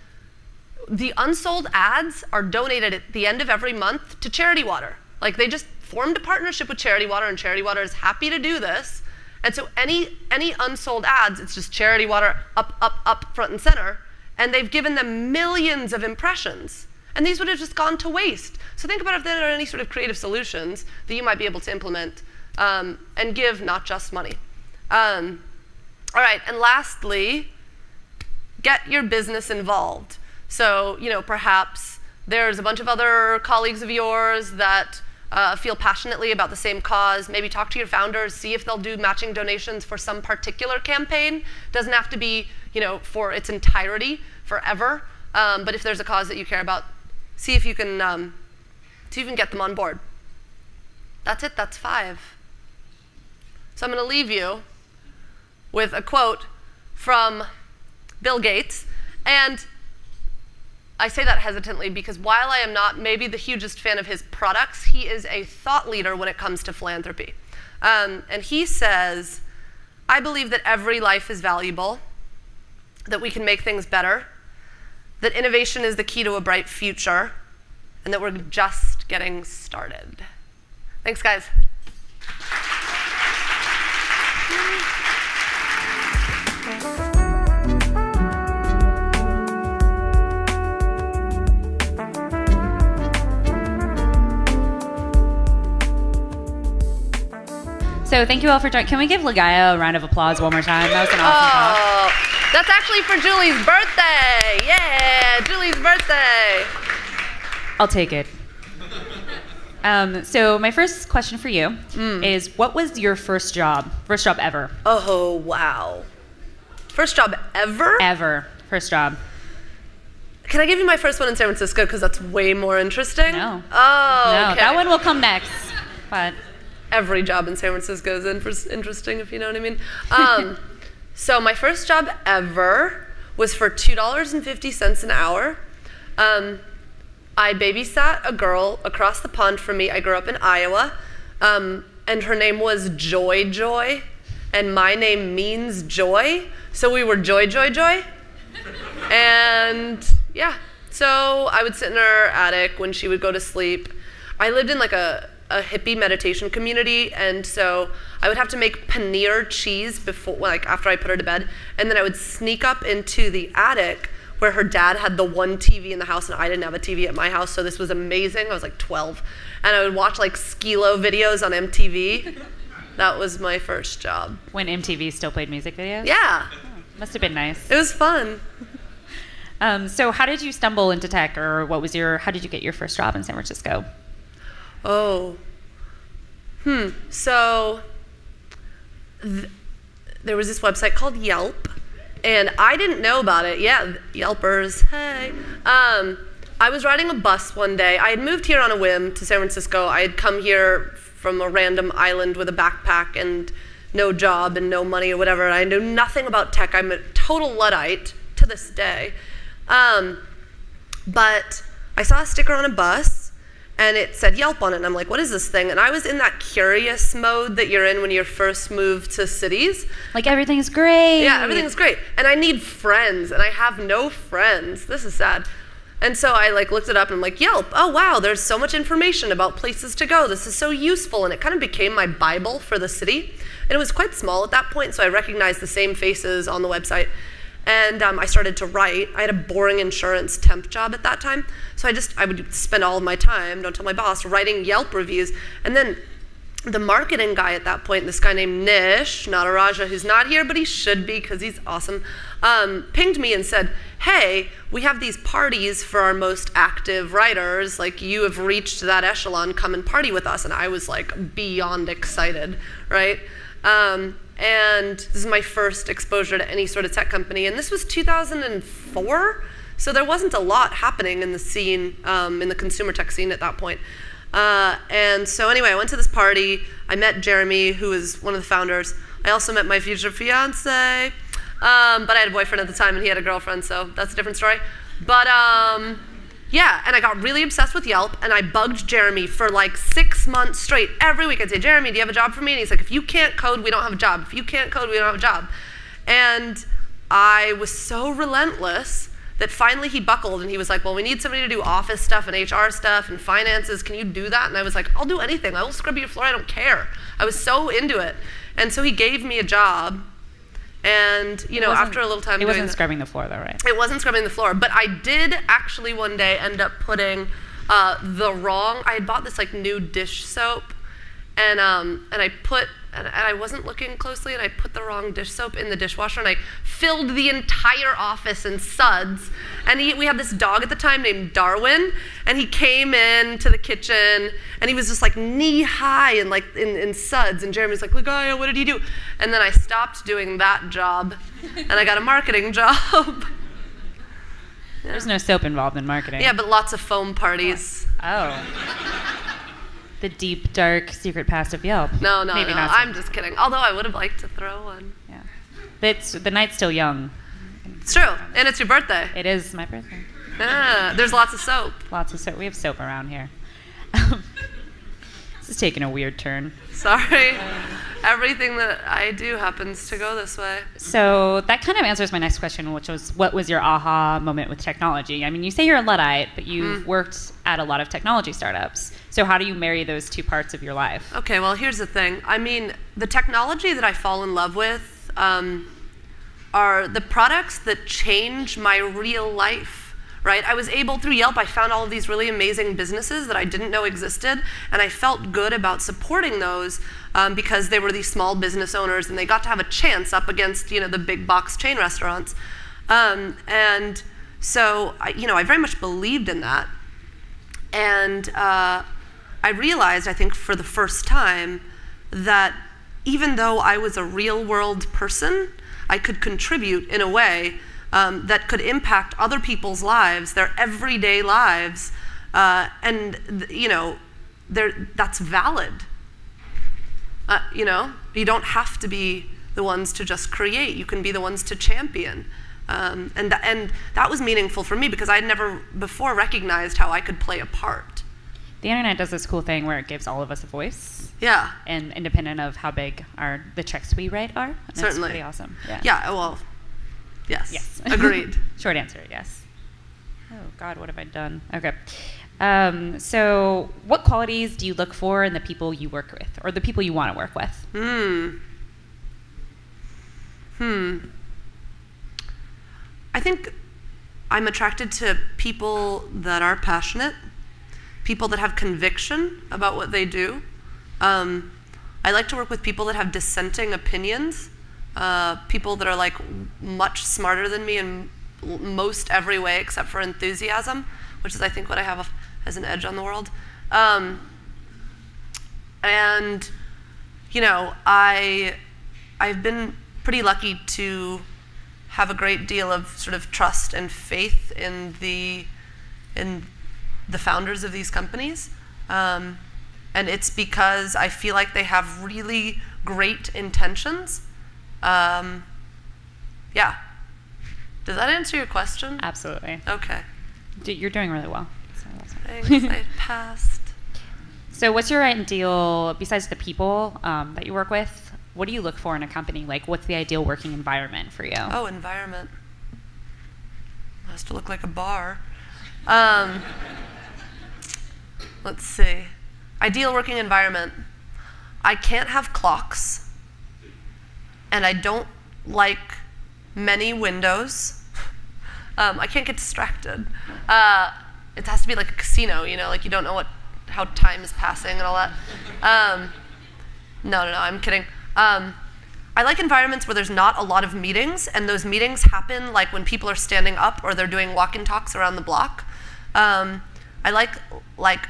the unsold ads are donated at the end of every month to Charity Water. They just formed a partnership with Charity Water, and Charity Water is happy to do this. And so any unsold ads, it's just Charity Water up, front and center. And they've given them millions of impressions. And these would have just gone to waste. So think about if there are any sort of creative solutions that you might be able to implement and give, not just money. All right, and lastly, get your business involved. So perhaps there's a bunch of other colleagues of yours that feel passionately about the same cause. Maybe talk to your founders, see if they'll do matching donations for some particular campaign. Doesn't have to be, for its entirety, forever. But if there's a cause that you care about, see if you can get them on board. That's it. That's 5. So I'm going to leave you with a quote from Bill Gates. And I say that hesitantly because while I am not maybe the hugest fan of his products, he is a thought leader when it comes to philanthropy. And he says, I believe that every life is valuable, that we can make things better, that innovation is the key to a bright future, and that we're just getting started. Thanks, guys. So thank you all for joining. Can we give Ligaya a round of applause one more time? That was an awesome talk. That's actually for Julie's birthday. Yeah, Julie's birthday. I'll take it. So my first question for you is, what was your first job ever? Oh, wow. First job ever? Ever. First job. Can I give you my first one in San Francisco because that's way more interesting? No. Oh, no, okay. that one will come next. But every job in San Francisco is interesting, if you know what I mean. So my first job ever was for $2.50 an hour. I babysat a girl across the pond from me. I grew up in Iowa, and her name was Joy. and my name means joy, so we were Joy, Joy, Joy. And yeah, so I would sit in her attic when she would go to sleep. I lived in like a hippie meditation community, and so I would have to make paneer cheese before, like after I put her to bed, and then I would sneak up into the attic where her dad had the one TV in the house, and I didn't have a TV at my house, so this was amazing. I was like 12, and I would watch like Skilo videos on MTV. That was my first job. When MTV still played music videos? Yeah. Oh, must have been nice. It was fun. So how did you stumble into tech, or how did you get your first job in San Francisco? Oh. So there was this website called Yelp, and I didn't know about it. Yeah, Yelpers, hey. I was riding a bus one day. I had moved here on a whim to San Francisco. I had come here from a random island with a backpack and no job and no money or whatever. I knew nothing about tech. I'm a total Luddite to this day. But I saw a sticker on a bus, and it said Yelp on it, and I'm like, what is this thing? And I was in that curious mode that you're in when you first move to cities. Like, everything's great. Yeah, everything's great. And I need friends, and I have no friends. This is sad. And so I like looked it up, and I'm like, Yelp, oh wow, there's so much information about places to go. This is so useful. And it kind of became my Bible for the city. And it was quite small at that point, so I recognized the same faces on the website. And I started to write. I had a boring insurance temp job at that time. So I would spend all of my time, don't tell my boss, writing Yelp reviews. And then the marketing guy at that point, this guy named Nish Nataraja, who's not here, but he should be because he's awesome, pinged me and said, hey, we have these parties for our most active writers. Like, you have reached that echelon. Come and party with us. And I was like beyond excited, right? And this is my first exposure to any sort of tech company. And this was 2004. So there wasn't a lot happening in the scene, in the consumer tech scene at that point. And so anyway, I went to this party. I met Jeremy, who was one of the founders. I also met my future fiance. But I had a boyfriend at the time, and he had a girlfriend, so that's a different story. But yeah, and I got really obsessed with Yelp, and I bugged Jeremy for like 6 months straight. Every week I'd say, Jeremy, do you have a job for me? And he's like, if you can't code, we don't have a job. If you can't code, we don't have a job. And I was so relentless that finally he buckled, and he was like, well, we need somebody to do office stuff and HR stuff and finances. Can you do that? And I was like, I'll do anything. I will scrub your floor. I don't care. I was so into it. And so he gave me a job. And, you know, after a little time doing it wasn't scrubbing the floor, though, right? It wasn't scrubbing the floor. But I did actually one day end up putting I had bought this, like, new dish soap. And I wasn't looking closely, and I put the wrong dish soap in the dishwasher, and I filled the entire office in suds. And we had this dog at the time named Darwin, and he came in to the kitchen, and he was just like knee-high and like in suds. And Jeremy's like, Ligaya, what did he do? And then I stopped doing that job, and I got a marketing job. Yeah. There's no soap involved in marketing. Yeah, but lots of foam parties. Oh. The deep, dark, secret past of Yelp. No, Maybe no, not I'm just kidding. Although I would have liked to throw one. Yeah. The night's still young. It's true, and it's your birthday. It is my birthday. Yeah, there's lots of soap. Lots of soap. We have soap around here. This is taking a weird turn. Sorry. Everything that I do happens to go this way. So that kind of answers my next question, which was, what was your aha moment with technology? I mean, you say you're a Luddite, but you've worked at a lot of technology startups. So how do you marry those two parts of your life? Okay, well, here's the thing. I mean, the technology that I fall in love with are the products that change my real life, right? I was able, through Yelp, I found all of these really amazing businesses that I didn't know existed, and I felt good about supporting those because they were these small business owners, and they got to have a chance up against, you know, the big box chain restaurants. And so, I very much believed in that. And I realized, I think for the first time, that even though I was a real-world person, I could contribute in a way that could impact other people's lives, their everyday lives, and that's valid. You don't have to be the ones to just create. You can be the ones to champion. And that was meaningful for me because I'd never before recognized how I could play a part. The internet does this cool thing where it gives all of us a voice. Yeah. And independent of how big the checks we write are. And Certainly. It's pretty awesome. Yeah. Yeah, well, yes. Yes. Agreed. Short answer, yes. Oh, God, what have I done? Okay. So what qualities do you look for in the people you work with, or the people you want to work with? I think I'm attracted to people that are passionate, people that have conviction about what they do. I like to work with people that have dissenting opinions, people that are like much smarter than me in most every way except for enthusiasm, which is I think what I have as an edge on the world. And you know, I've been pretty lucky to have a great deal of sort of trust and faith in the founders of these companies. And it's because I feel like they have really great intentions. Yeah. Does that answer your question? Absolutely. Okay. You're doing really well. Thanks, I passed. So what's your ideal, besides the people that you work with, what do you look for in a company? Like, what's the ideal working environment for you? Oh, environment. It has to look like a bar. Let's see. Ideal working environment. I can't have clocks, and I don't like many windows. I can't get distracted. It has to be like a casino, you know, like you don't know how time is passing and all that. No, I'm kidding. I like environments where there's not a lot of meetings, and those meetings happen like when people are standing up or they're doing walk-in talks around the block. I like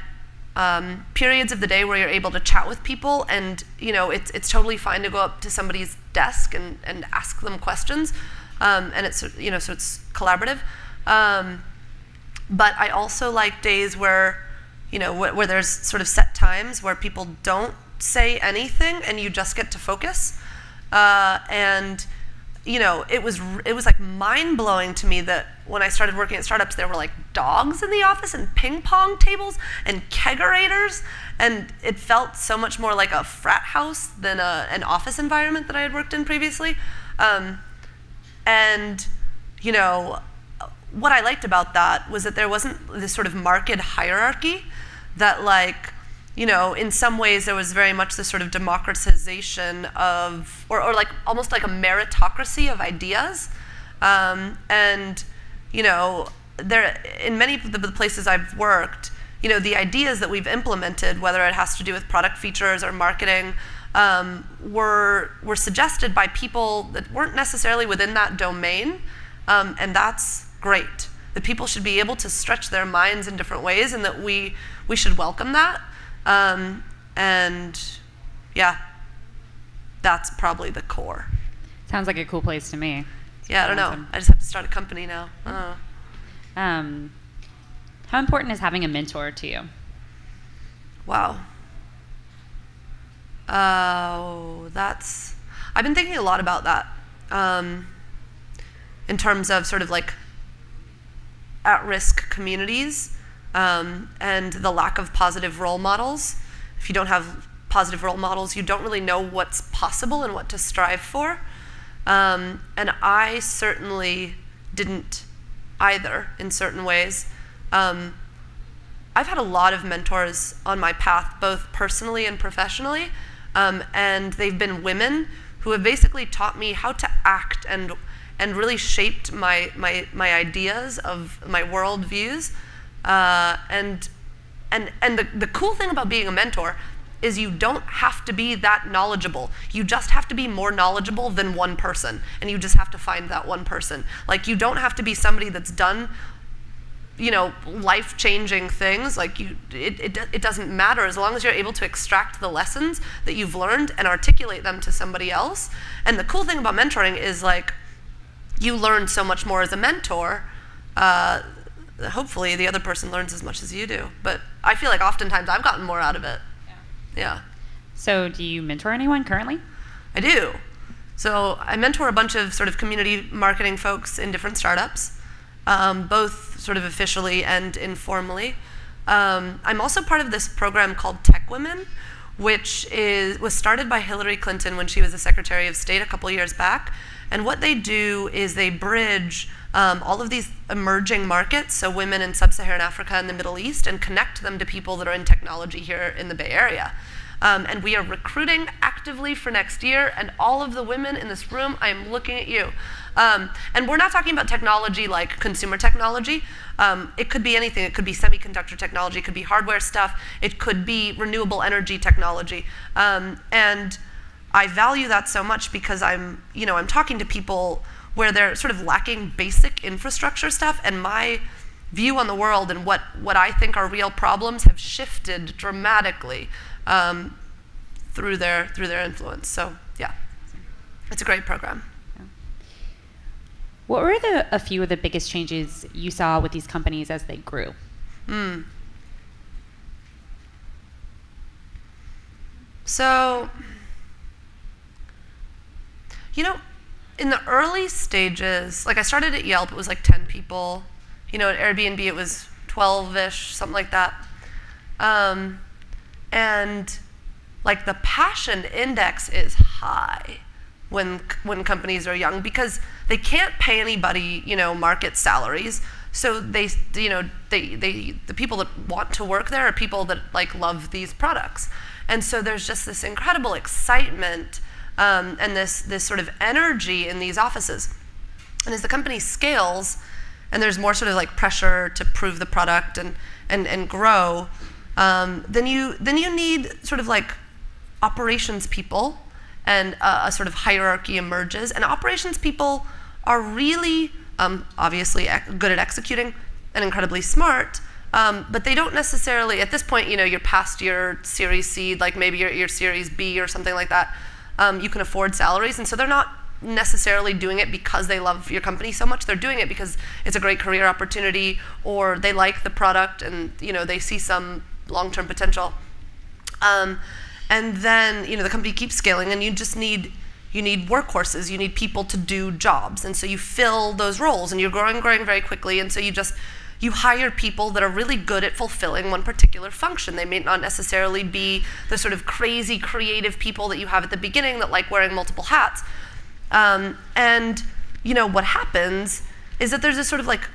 periods of the day where you're able to chat with people, and you know it's totally fine to go up to somebody's desk and ask them questions, and it's so it's collaborative. But I also like days where where there's sort of set times where people don't say anything and you just get to focus. And it was like mind-blowing to me that when I started working at startups, there were like dogs in the office and ping pong tables and kegerators, and it felt so much more like a frat house than an office environment that I had worked in previously. And what I liked about that was that there wasn't this sort of marked hierarchy that in some ways there was very much this sort of democratization of, or like almost like a meritocracy of ideas. And there, in many of the places I've worked, the ideas that we've implemented, whether it has to do with product features or marketing, were suggested by people that weren't necessarily within that domain, and that's great. That people should be able to stretch their minds in different ways, and that we should welcome that. And yeah, that's probably the core. Sounds like a cool place to me. Yeah, I don't know. I just have to start a company now. How important is having a mentor to you? Wow. I've been thinking a lot about that in terms of sort of like at-risk communities and the lack of positive role models. If you don't have positive role models, you don't really know what's possible and what to strive for. And I certainly didn't either in certain ways. I've had a lot of mentors on my path, both personally and professionally, and they've been women who have basically taught me how to act and really shaped my ideas of my world views. And the cool thing about being a mentor is you don't have to be that knowledgeable. You just have to be more knowledgeable than one person, and you just have to find that one person. Like, you don't have to be somebody that's done life-changing things. Like, it doesn't matter as long as you're able to extract the lessons that you've learned and articulate them to somebody else. And the cool thing about mentoring is, like, you learn so much more as a mentor. Hopefully the other person learns as much as you do. But I feel like oftentimes I've gotten more out of it. Yeah. So do you mentor anyone currently? I do. So I mentor a bunch of sort of community marketing folks in different startups, both sort of officially and informally. I'm also part of this program called Tech Women, which was started by Hillary Clinton when she was the Secretary of State a couple years back. And what they do is they bridge all of these emerging markets, so women in sub-Saharan Africa and the Middle East, and connect them to people that are in technology here in the Bay Area. And we are recruiting actively for next year, and all of the women in this room, I am looking at you. And we're not talking about technology like consumer technology. It could be anything. It could be semiconductor technology. It could be hardware stuff. It could be renewable energy technology. And I value that so much because I'm talking to people where they're sort of lacking basic infrastructure stuff, and my view on the world and what I think are real problems have shifted dramatically through their influence. So yeah, it's a great program. What were a few of the biggest changes you saw with these companies as they grew? So, in the early stages, like I started at Yelp, it was like 10 people. At Airbnb it was 12-ish, something like that. And like the passion index is high when companies are young because they can't pay anybody, market salaries. So the people that want to work there are people that like love these products. And so there's just this incredible excitement and this sort of energy in these offices. And as the company scales, and there's more sort of like pressure to prove the product and grow, then you need sort of like operations people, and a sort of hierarchy emerges. And operations people are really obviously good at executing and incredibly smart, but they don't necessarily, at this point, you're past your Series C, like maybe your Series B or something like that. You can afford salaries, and so they're not necessarily doing it because they love your company so much. They're doing it because it's a great career opportunity, or they like the product and they see some long-term potential. And then the company keeps scaling, and you need workhorses. You need people to do jobs, and so you fill those roles, and you're growing very quickly, and so you hire people that are really good at fulfilling one particular function. They may not necessarily be the sort of crazy creative people that you have at the beginning that like wearing multiple hats. And what happens is that there's this sort of like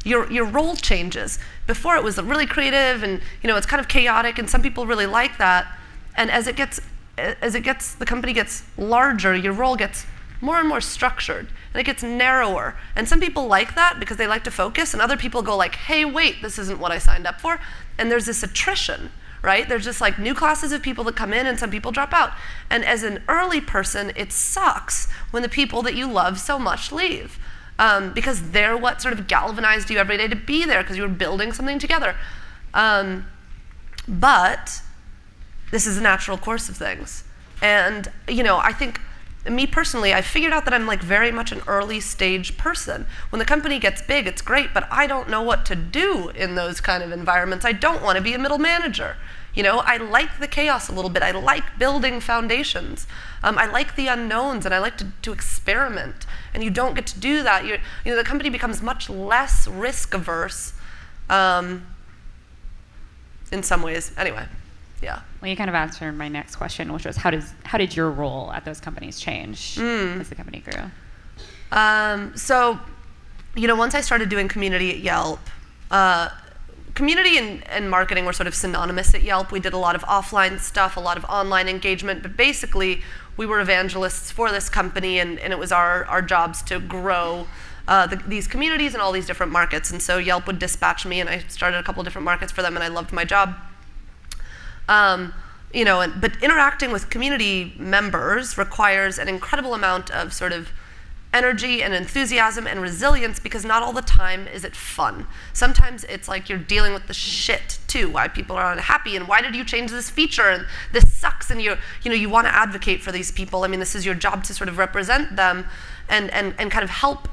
your role changes. Before it was really creative and it's kind of chaotic, and some people really like that. And as the company gets larger, your role gets more and more structured, and it gets narrower. And some people like that because they like to focus, and other people go like, hey, wait, this isn't what I signed up for. And there's this attrition, right? There's just like new classes of people that come in, and some people drop out. And as an early person, it sucks when the people that you love so much leave, because they're what sort of galvanized you every day to be there, because you were building something together. But this is a natural course of things. And I think, me personally, I figured out that I'm like very much an early stage person. When the company gets big, it's great, but I don't know what to do in those kind of environments. I don't want to be a middle manager. I like the chaos a little bit. I like building foundations. I like the unknowns, and I like to experiment. And you don't get to do that. The company becomes much less risk averse in some ways. Anyway, yeah. Well, you kind of answered my next question, which was how did your role at those companies change as the company grew? So, once I started doing community at Yelp, community and marketing were sort of synonymous at Yelp. We did a lot of offline stuff, a lot of online engagement, but basically we were evangelists for this company, and it was our jobs to grow these communities in all these different markets. And so Yelp would dispatch me, and I started a couple different markets for them, and I loved my job. But interacting with community members requires an incredible amount of sort of energy and enthusiasm and resilience, because not all the time is it fun. Sometimes it's like you're dealing with the shit too, why people are unhappy, and why did you change this feature, and this sucks, and you want to advocate for these people. I mean, this is your job to sort of represent them and kind of help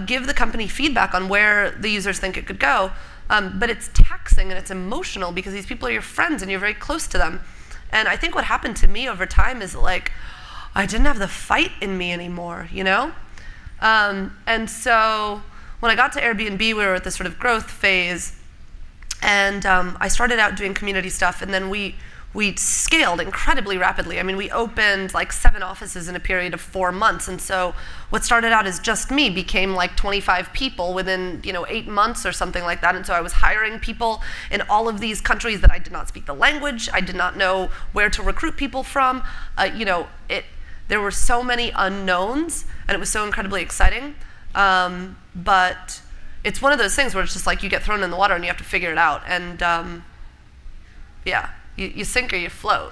give the company feedback on where the users think it could go. But it's taxing and it's emotional because these people are your friends and you're very close to them. And I think what happened to me over time is like, I didn't have the fight in me anymore, And so when I got to Airbnb, we were at this sort of growth phase. And I started out doing community stuff, and then we scaled incredibly rapidly. I mean, we opened like 7 offices in a period of 4 months, and so what started out as just me became like 25 people within 8 months or something like that. And so I was hiring people in all of these countries that I did not speak the language. I did not know where to recruit people from. There were so many unknowns, and it was so incredibly exciting. But it's one of those things where it's just like you get thrown in the water and you have to figure it out. And yeah, you sink or you float.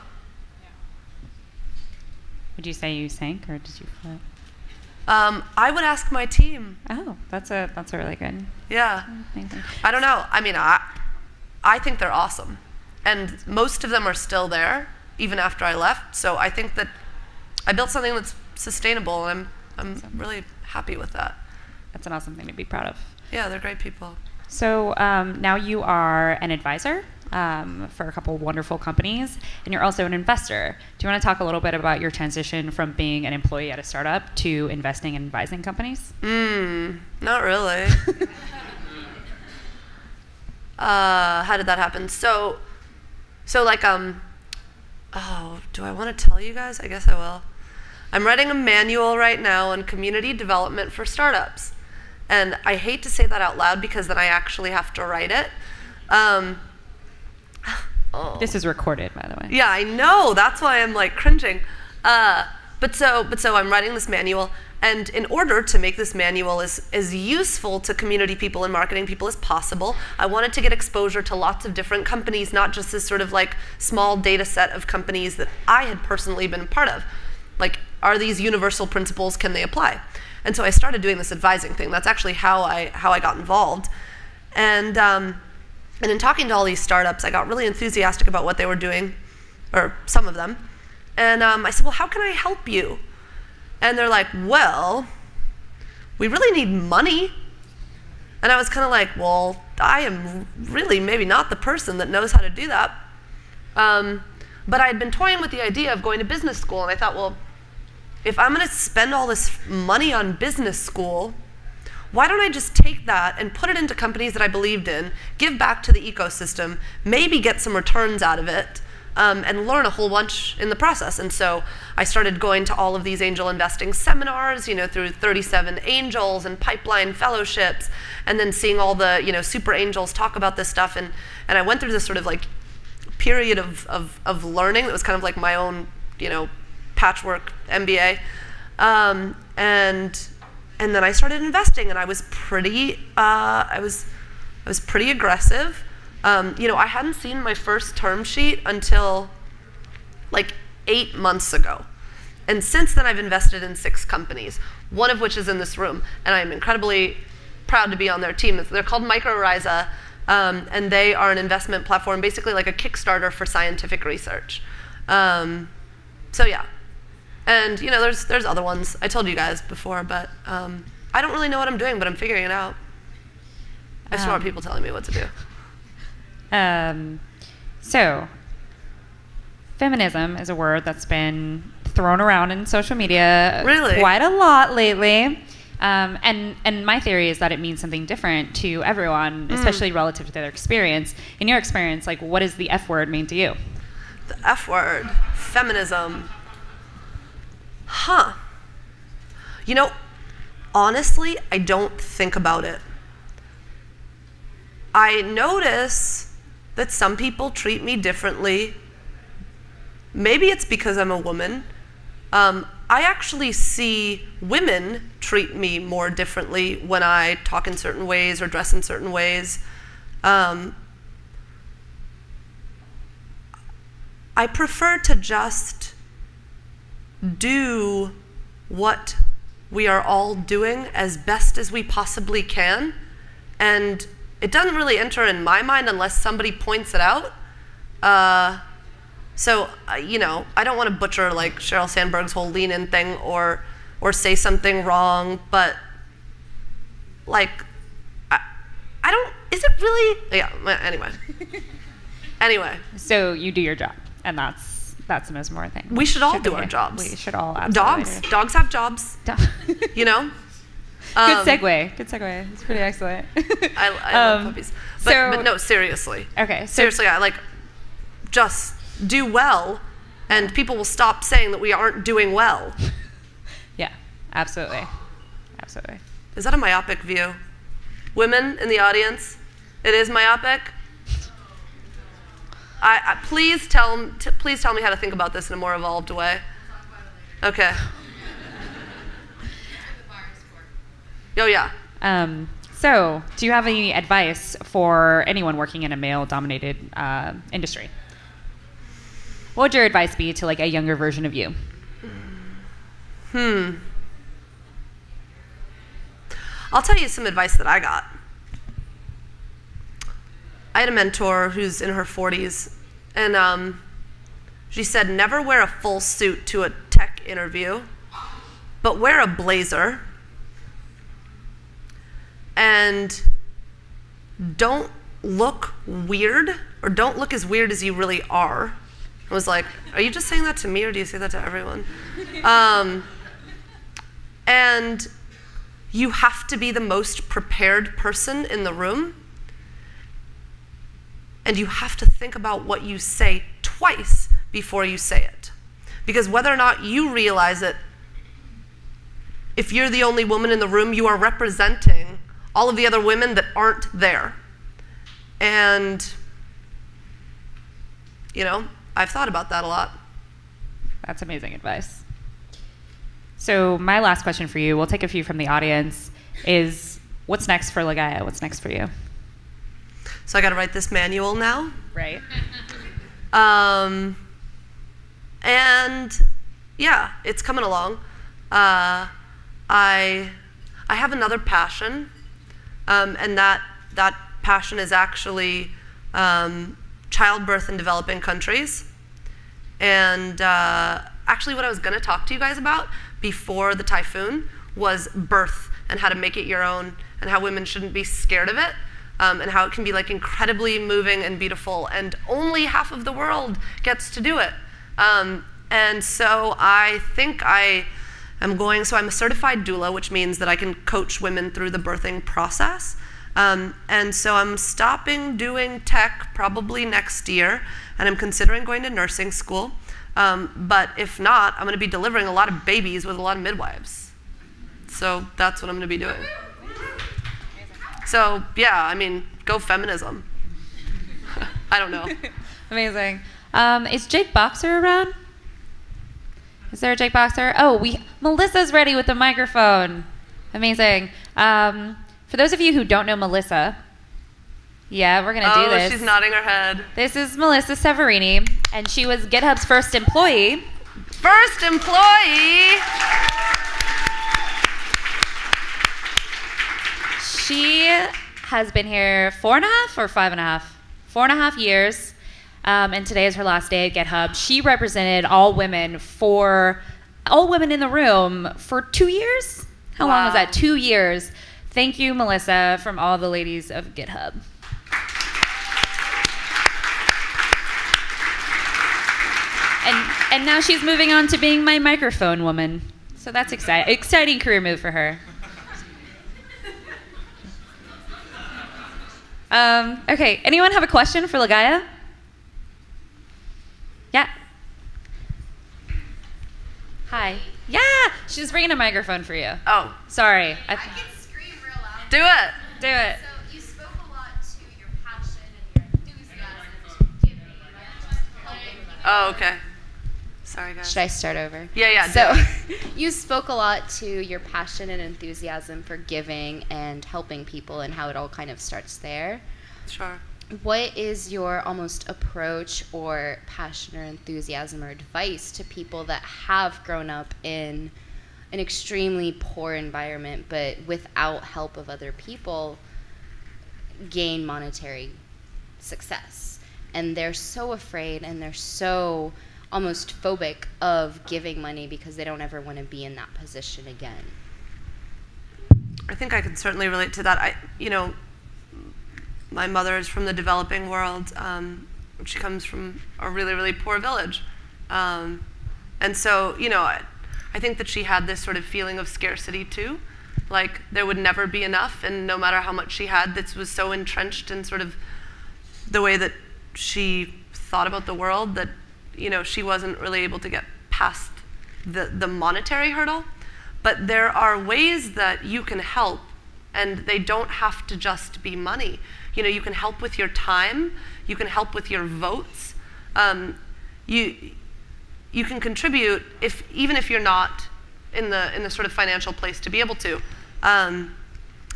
Would you say you sank or did you float? I would ask my team. Oh, that's a really good. Yeah. Amazing. I don't know. I mean, I think they're awesome, and most of them are still there even after I left. So I think that I built something that's sustainable, and I'm really happy with that. That's an awesome thing to be proud of. Yeah, they're great people. So now you are an advisor for a couple wonderful companies, and you're also an investor. Do you want to talk a little bit about your transition from being an employee at a startup to investing and advising companies? Not really. How did that happen? So like, oh, do I want to tell you guys? I guess I will. I'm writing a manual right now on community development for startups. And I hate to say that out loud because then I actually have to write it. This is recorded, by the way. Yeah, I know. That's why I'm like cringing. But so I'm writing this manual, and in order to make this manual as useful to community people and marketing people as possible, I wanted to get exposure to lots of different companies, not just this sort of like small data set of companies that I had personally been a part of. Like, are these universal principles, can they apply? And so I started doing this advising thing. That's actually how I got involved. And in talking to all these startups, I got really enthusiastic about what they were doing, or some of them. And I said, well, how can I help you? And they're like, well, we really need money. And I was kind of like, well, I am really maybe not the person that knows how to do that. But I had been toying with the idea of going to business school, and I thought, well, if I'm going to spend all this money on business school, why don't I just take that and put it into companies that I believed in, give back to the ecosystem, maybe get some returns out of it, and learn a whole bunch in the process. And so I started going to all of these angel investing seminars, through 37 angels and pipeline fellowships, and then seeing all the, super angels talk about this stuff. And I went through this sort of like period of learning that was kind of like my own, patchwork MBA. And then I started investing, and I was pretty pretty aggressive. I hadn't seen my first term sheet until like 8 months ago. And since then, I've invested in 6 companies, one of which is in this room. And I'm incredibly proud to be on their team. They're called MicroRiza, and they are an investment platform, basically like a Kickstarter for scientific research. So yeah. And there's other ones. I told you guys before, but I don't really know what I'm doing, but I'm figuring it out. I just want people telling me what to do. So, feminism is a word that's been thrown around in social media quite a lot lately. And my theory is that it means something different to everyone, especially relative to their experience. In your experience, like, what does the F word mean to you? The F word, feminism. Huh. Honestly, I don't think about it. I notice that some people treat me differently. Maybe it's because I'm a woman. I actually see women treat me more differently when I talk in certain ways or dress in certain ways. I prefer to just do what we are all doing as best as we possibly can, and it doesn't really enter in my mind unless somebody points it out. So I don't want to butcher like Sheryl Sandberg's whole lean in thing or say something wrong, but like I don't, is it really? Yeah, anyway. So you do your job, and that's the most important thing. We should all do our jobs. We should all absolutely. Dogs have jobs. Good segue. Good segue. It's pretty excellent. I love puppies. But no, seriously. Okay. Seriously, I just do well, and people will stop saying that we aren't doing well. Yeah, absolutely. Absolutely. Is that a myopic view? Women in the audience, it is myopic? Please tell me how to think about this in a more evolved way. Okay. Oh, yeah. So, do you have any advice for anyone working in a male-dominated industry? What would your advice be to like a younger version of you? I'll tell you some advice that I got. I had a mentor who's in her 40s, and she said, never wear a full suit to a tech interview, but wear a blazer, and don't look weird, or don't look as weird as you really are. I was like, are you just saying that to me, or do you say that to everyone? And you have to be the most prepared person in the room, and you have to think about what you say twice before you say it. Because whether or not you realize it, if you're the only woman in the room, you are representing all of the other women that aren't there. And, you know, I've thought about that a lot. That's amazing advice. So my last question for you, we'll take a few from the audience, is what's next for Ligaya? What's next for you? So I got to write this manual now. Right. And yeah, it's coming along. I have another passion, and that passion is actually childbirth in developing countries. And actually what I was going to talk to you guys about before the typhoon was birth and how to make it your own and how women shouldn't be scared of it. And how it can be like incredibly moving and beautiful, and only half of the world gets to do it. And so I think I'm a certified doula, which means that I can coach women through the birthing process. And so I'm stopping doing tech probably next year, and I'm considering going to nursing school. But if not, I'm going to be delivering a lot of babies with a lot of midwives. So that's what I'm going to be doing. So, yeah, I mean, go feminism. I don't know. Amazing. Is Jake Boxer around? Is there a Jake Boxer? Oh, Melissa's ready with the microphone. Amazing. For those of you who don't know Melissa, yeah, we're going to do this. Oh, she's nodding her head. This is Melissa Severini, and she was GitHub's first employee. First employee! She has been here 4.5 or 5.5? 4.5 years, and today is her last day at GitHub. She represented all women in the room for 2 years? How long was that? 2 years. Thank you, Melissa, from all the ladies of GitHub. And now she's moving on to being my microphone woman. So that's exciting. Exciting career move for her. Okay, anyone have a question for Ligaya? Yeah. Hi. Yeah, she's bringing a microphone for you. Oh. Sorry. I can scream real loud. Do it. Do it. So you spoke a lot to your passion and your enthusiasm to giving and helping. Oh, okay. Sorry, guys. Should I start over? Yeah. So you spoke a lot to your passion and enthusiasm for giving and helping people and how it all kind of starts there. Sure. What is your almost approach or passion or enthusiasm or advice to people that have grown up in an extremely poor environment but without help of other people gain monetary success? And they're so afraid and they're so almost phobic of giving money because they don't ever want to be in that position again. I think I can certainly relate to that. My mother is from the developing world. She comes from a really, really poor village. And so, I think that she had this sort of feeling of scarcity too. like there would never be enough, and no matter how much she had, this was so entrenched in sort of the way that she thought about the world that, you know, she wasn't really able to get past the monetary hurdle. But there are ways that you can help, and they don't have to just be money. You know, you can help with your time, you can help with your votes. You can contribute even if you're not in the sort of financial place to be able to. And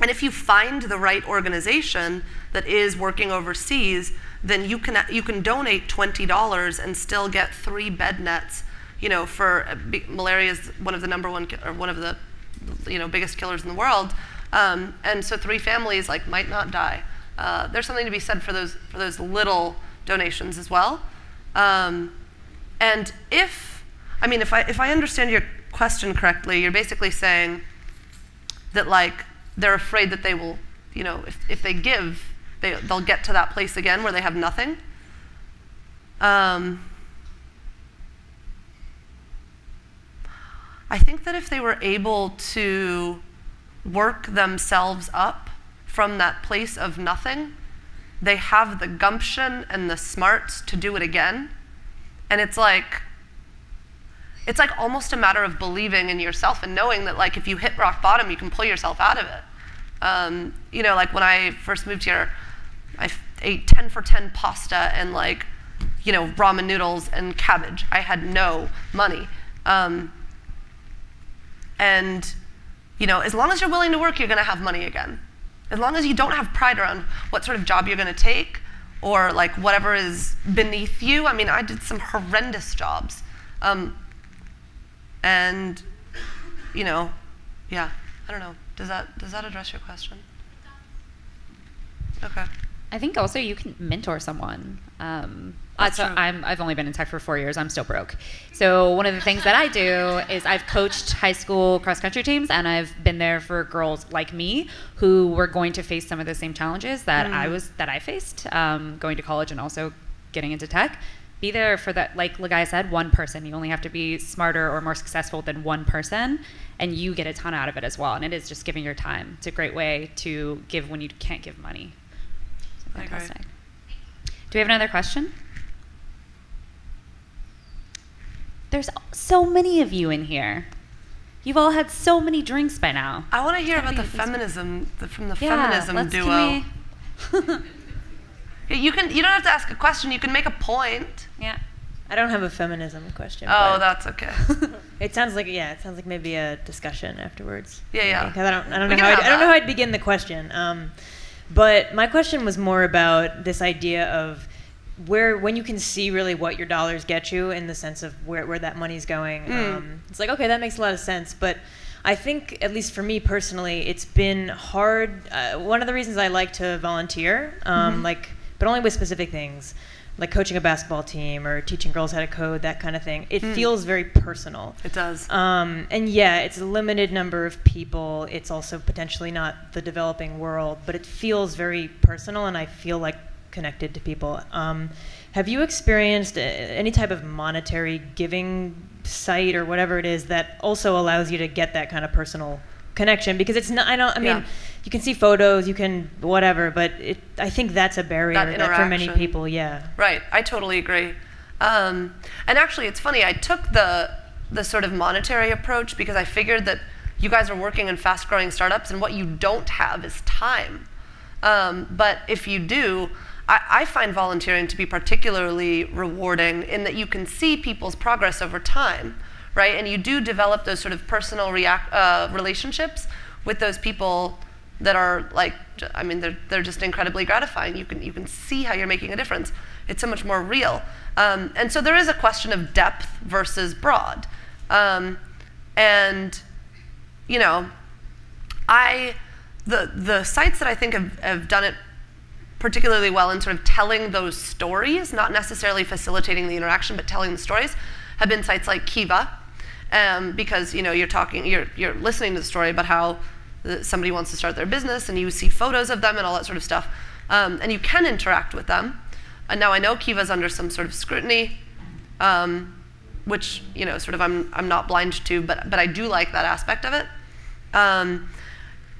if you find the right organization that is working overseas, then you can donate $20 and still get 3 bed nets. You know, for malaria is one of the one of the, you know, biggest killers in the world, and so 3 families like might not die. There's something to be said for those little donations as well. And if I understand your question correctly, you're basically saying that like they're afraid that they will, you know, if they give, they'll get to that place again where they have nothing. I think that if they were able to work themselves up from that place of nothing, they have the gumption and the smarts to do it again. And it's like almost a matter of believing in yourself and knowing that like if you hit rock bottom, you can pull yourself out of it. You know, like when I first moved here, I ate 10 for 10 pasta and like, you know, ramen noodles and cabbage. I had no money. And, you know, as long as you're willing to work, you're gonna have money again. As long as you don't have pride around what sort of job you're gonna take or like whatever is beneath you. I mean, I did some horrendous jobs. And, you know, yeah, I don't know. Does that address your question? Okay. I think also you can mentor someone. I've only been in tech for 4 years. I'm still broke. So one of the things that I do is I've coached high school cross-country teams, and I've been there for girls like me who were going to face some of the same challenges that I faced going to college and also getting into tech. Be there for that, like Ligaya said, one person. You only have to be smarter or more successful than one person, and you get a ton out of it as well. And it is just giving your time. It's a great way to give when you can't give money. So fantastic. Do we have another question? There's so many of you in here. You've all had so many drinks by now. I want to hear about the feminism feminism duo. You don't have to ask a question. You can make a point. Yeah. I don't have a feminism question. Oh, that's okay. It sounds like maybe a discussion afterwards. Yeah. Because I don't know how I'd begin the question. But my question was more about this idea of when you can see really what your dollars get you in the sense of where that money's going. It's like, okay, that makes a lot of sense. But I think, at least for me personally, it's been hard. One of the reasons I like to volunteer, but only with specific things, like coaching a basketball team or teaching girls how to code, that kind of thing. It feels very personal. It does. And yeah, it's a limited number of people. It's also potentially not the developing world, but it feels very personal, and I feel like connected to people. Have you experienced any type of monetary giving site or whatever it is that also allows you to get that kind of personal connection? Because it's not, you can see photos, you can whatever, but I think that's a barrier for many people, yeah. Right, I totally agree. And actually, it's funny, I took the sort of monetary approach because I figured that you guys are working in fast-growing startups, and what you don't have is time. But if you do, I find volunteering to be particularly rewarding in that you can see people's progress over time, right? And you do develop those sort of personal relationships with those people that are like, they're just incredibly gratifying. You can see how you're making a difference. It's so much more real. And so there is a question of depth versus broad. And, you know, the sites that I think have done it particularly well in sort of telling those stories, not necessarily facilitating the interaction, but telling the stories, have been sites like Kiva, because you're listening to the story about how somebody wants to start their business, and you see photos of them and all that sort of stuff, and you can interact with them. And now I know Kiva's under some sort of scrutiny, which sort of I'm not blind to, but I do like that aspect of it.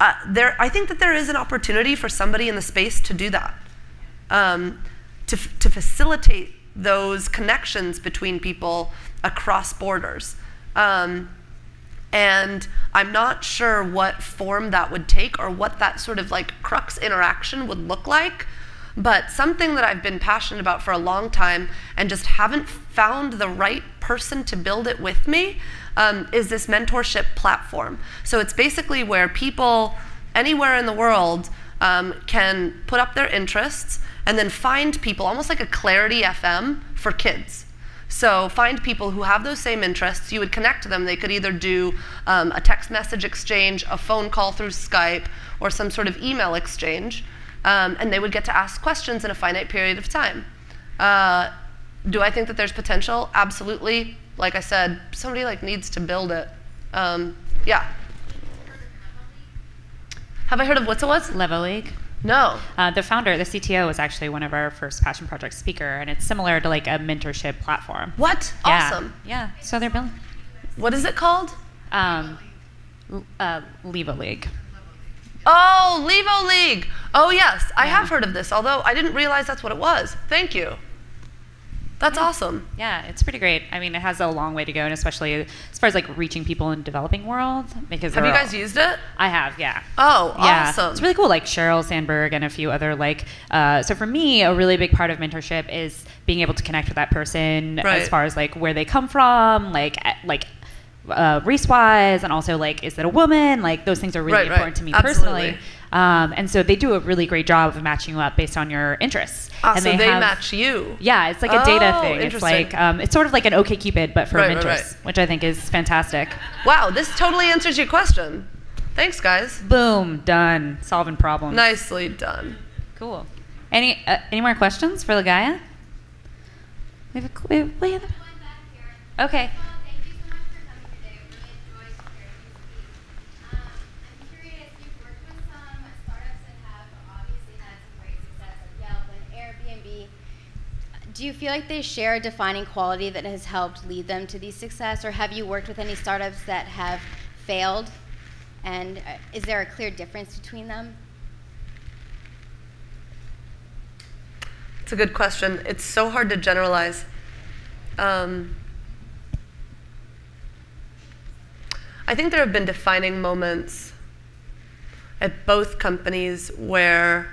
I think that there is an opportunity for somebody in the space to do that, to facilitate those connections between people across borders. And I'm not sure what form that would take or what that sort of like crux interaction would look like, but something that I've been passionate about for a long time and just haven't found the right person to build it with me is this mentorship platform. So it's basically where people anywhere in the world can put up their interests and then find people, almost like a Clarity FM for kids. So find people who have those same interests. You would connect to them. They could either do a text message exchange, a phone call through Skype, or some sort of email exchange. And they would get to ask questions in a finite period of time. Do I think that there's potential? Absolutely. Like I said, somebody like needs to build it. Yeah. Have I heard of what's it was? Level League. No. The founder, the CTO, was actually one of our first Passion Project speaker, and it's similar to like a mentorship platform. What? Yeah. Awesome. Yeah. So they're building. What is it called? Levo League. Oh, Levo League. Oh, yes. I have heard of this, although I didn't realize that's what it was. Thank you. That's awesome. Yeah, it's pretty great. I mean, it has a long way to go, and especially as far as like reaching people in the developing world. Because have you guys used it? I have, yeah. Oh, yeah. Awesome. It's really cool. Like Sheryl Sandberg and a few other like. So for me, a really big part of mentorship is being able to connect with that person as far as like where they come from, like race-wise, and also like, is it a woman? Like those things are really important to me personally. And so they do a really great job of matching you up based on your interests. And so they match you. Yeah, it's like a data thing. It's like it's sort of like an OkCupid, but for mentors, which I think is fantastic. Wow, this totally answers your question. Thanks, guys. Boom, done. Solving problems. Nicely done. Cool. Any more questions for Ligaya? We have okay. Do you feel like they share a defining quality that has helped lead them to these success, or have you worked with any startups that have failed? And is there a clear difference between them? It's a good question. It's so hard to generalize. I think there have been defining moments at both companies where,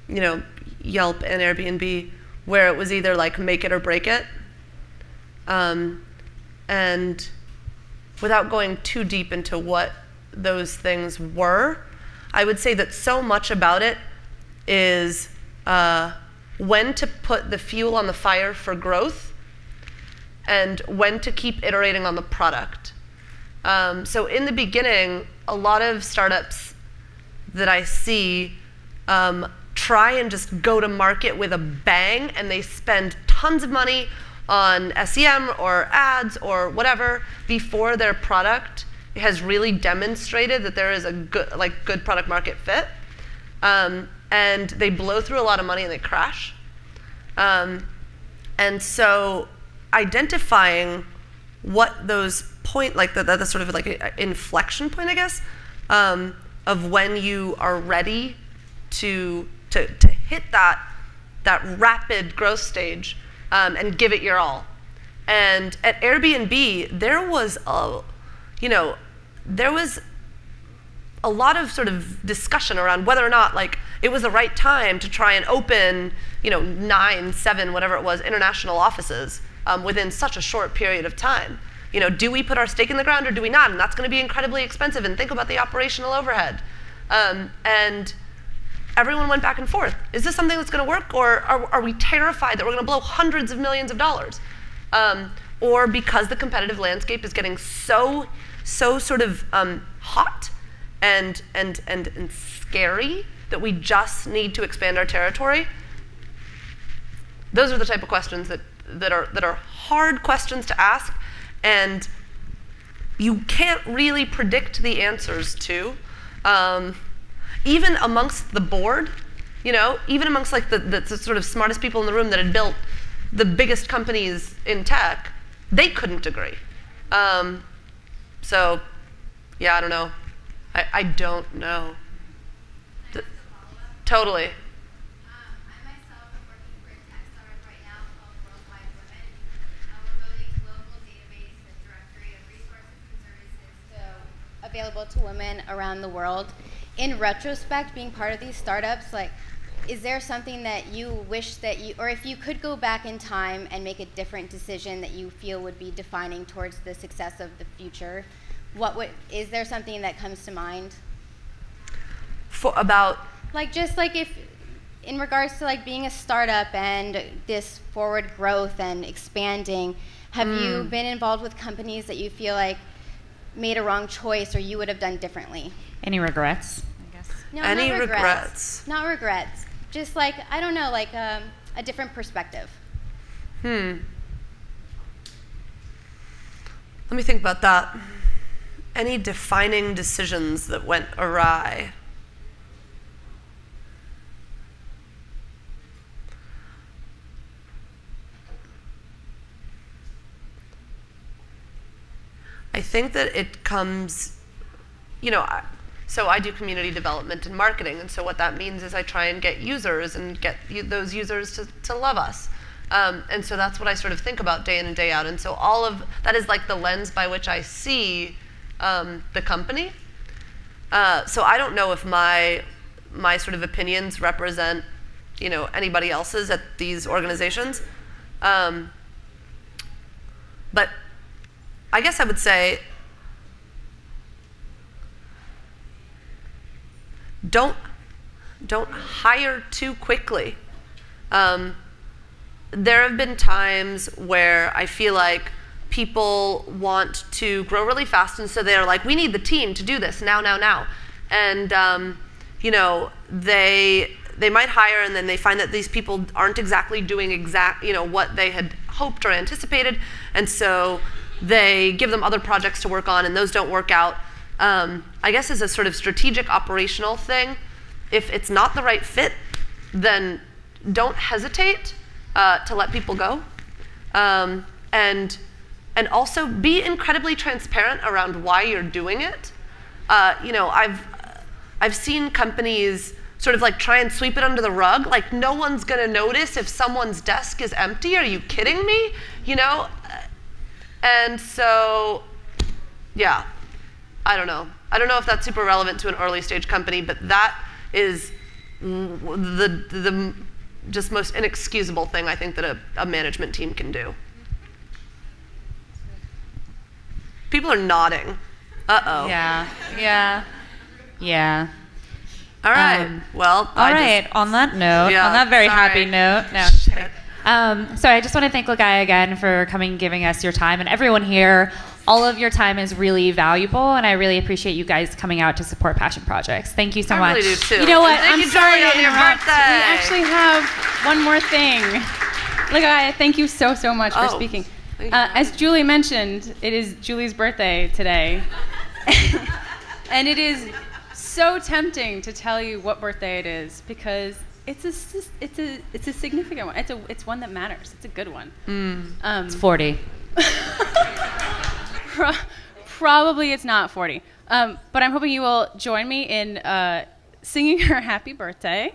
you know, Yelp and Airbnb, where it was either like make it or break it. And without going too deep into what those things were, I would say that so much about it is when to put the fuel on the fire for growth and when to keep iterating on the product. So in the beginning, a lot of startups that I see try and just go to market with a bang, and they spend tons of money on SEM or ads or whatever before their product has really demonstrated that there is a good product market fit. And they blow through a lot of money and they crash. And so identifying what those the sort of like an inflection point, I guess, of when you are ready to hit that rapid growth stage and give it your all. And at Airbnb, there was a lot of sort of discussion around whether or not like it was the right time to try and open 9, 7, whatever it was, international offices within such a short period of time. Do we put our stake in the ground or do we not? And that's going to be incredibly expensive. And think about the operational overhead. And everyone went back and forth. Is this something that's going to work, or are we terrified that we're going to blow hundreds of millions of dollars? Or because the competitive landscape is getting so sort of hot and scary that we just need to expand our territory? Those are the type of questions that are hard questions to ask, and you can't really predict the answers to. Even amongst the board, even amongst like the sort of smartest people in the room that had built the biggest companies in tech, they couldn't agree. So, yeah, I don't know. I don't know. Totally. I myself am working for a tech startup right now called Worldwide Women. We're building a global database and directory of resources and services available to women around the world. In retrospect, being part of these startups, like, is there something that you wish that you, or if you could go back in time and make a different decision that you feel would be defining towards the success of the future, is there something that comes to mind? About? Like, just like if, in regards to like being a startup and this forward growth and expanding, have you been involved with companies that you feel like made a wrong choice or you would have done differently? Any regrets, I guess? No, Any not regrets? Not regrets. Just like, I don't know, like a different perspective. Let me think about that. Any defining decisions that went awry? I think that it comes, so I do community development and marketing, and so what that means is I try and get users and get those users to love us. And so that's what I sort of think about day in and day out. And so all of that is like the lens by which I see the company. So I don't know if my sort of opinions represent, anybody else's at these organizations. But I guess I would say, don't hire too quickly. There have been times where I feel like people want to grow really fast, and so they're like, we need the team to do this now. And they might hire, and then they find that these people aren't exactly doing what they had hoped or anticipated, and so they give them other projects to work on, and those don't work out. I guess as a sort of strategic operational thing, if it's not the right fit, then don't hesitate to let people go. And also be incredibly transparent around why you're doing it. I've seen companies sort of like try and sweep it under the rug, like no one's gonna notice if someone's desk is empty. Are you kidding me? And so, yeah, I don't know. I don't know if that's super relevant to an early stage company, but that is the just most inexcusable thing I think that a management team can do. People are nodding. Uh-oh. Yeah. All right. On that note, on that very happy note. No. So I just want to thank Ligaya again for coming and giving us your time, and everyone here. All of your time is really valuable, and I really appreciate you guys coming out to support passion projects. Thank you so much. I really do too. You know what? And I'm sorry to interrupt. We We actually have one more thing. Ligaya, thank you so much for speaking. As Julie mentioned, it is Julie's birthday today, and it is so tempting to tell you what birthday it is because it's a significant one. It's one that matters. It's a good one. It's 40. Probably it's not 40. But I'm hoping you will join me in singing her happy birthday.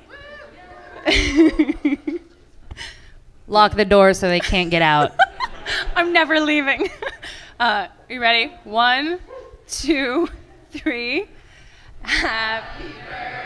Lock the door so they can't get out. I'm never leaving. Are you ready? 1, 2, 3. Happy birthday.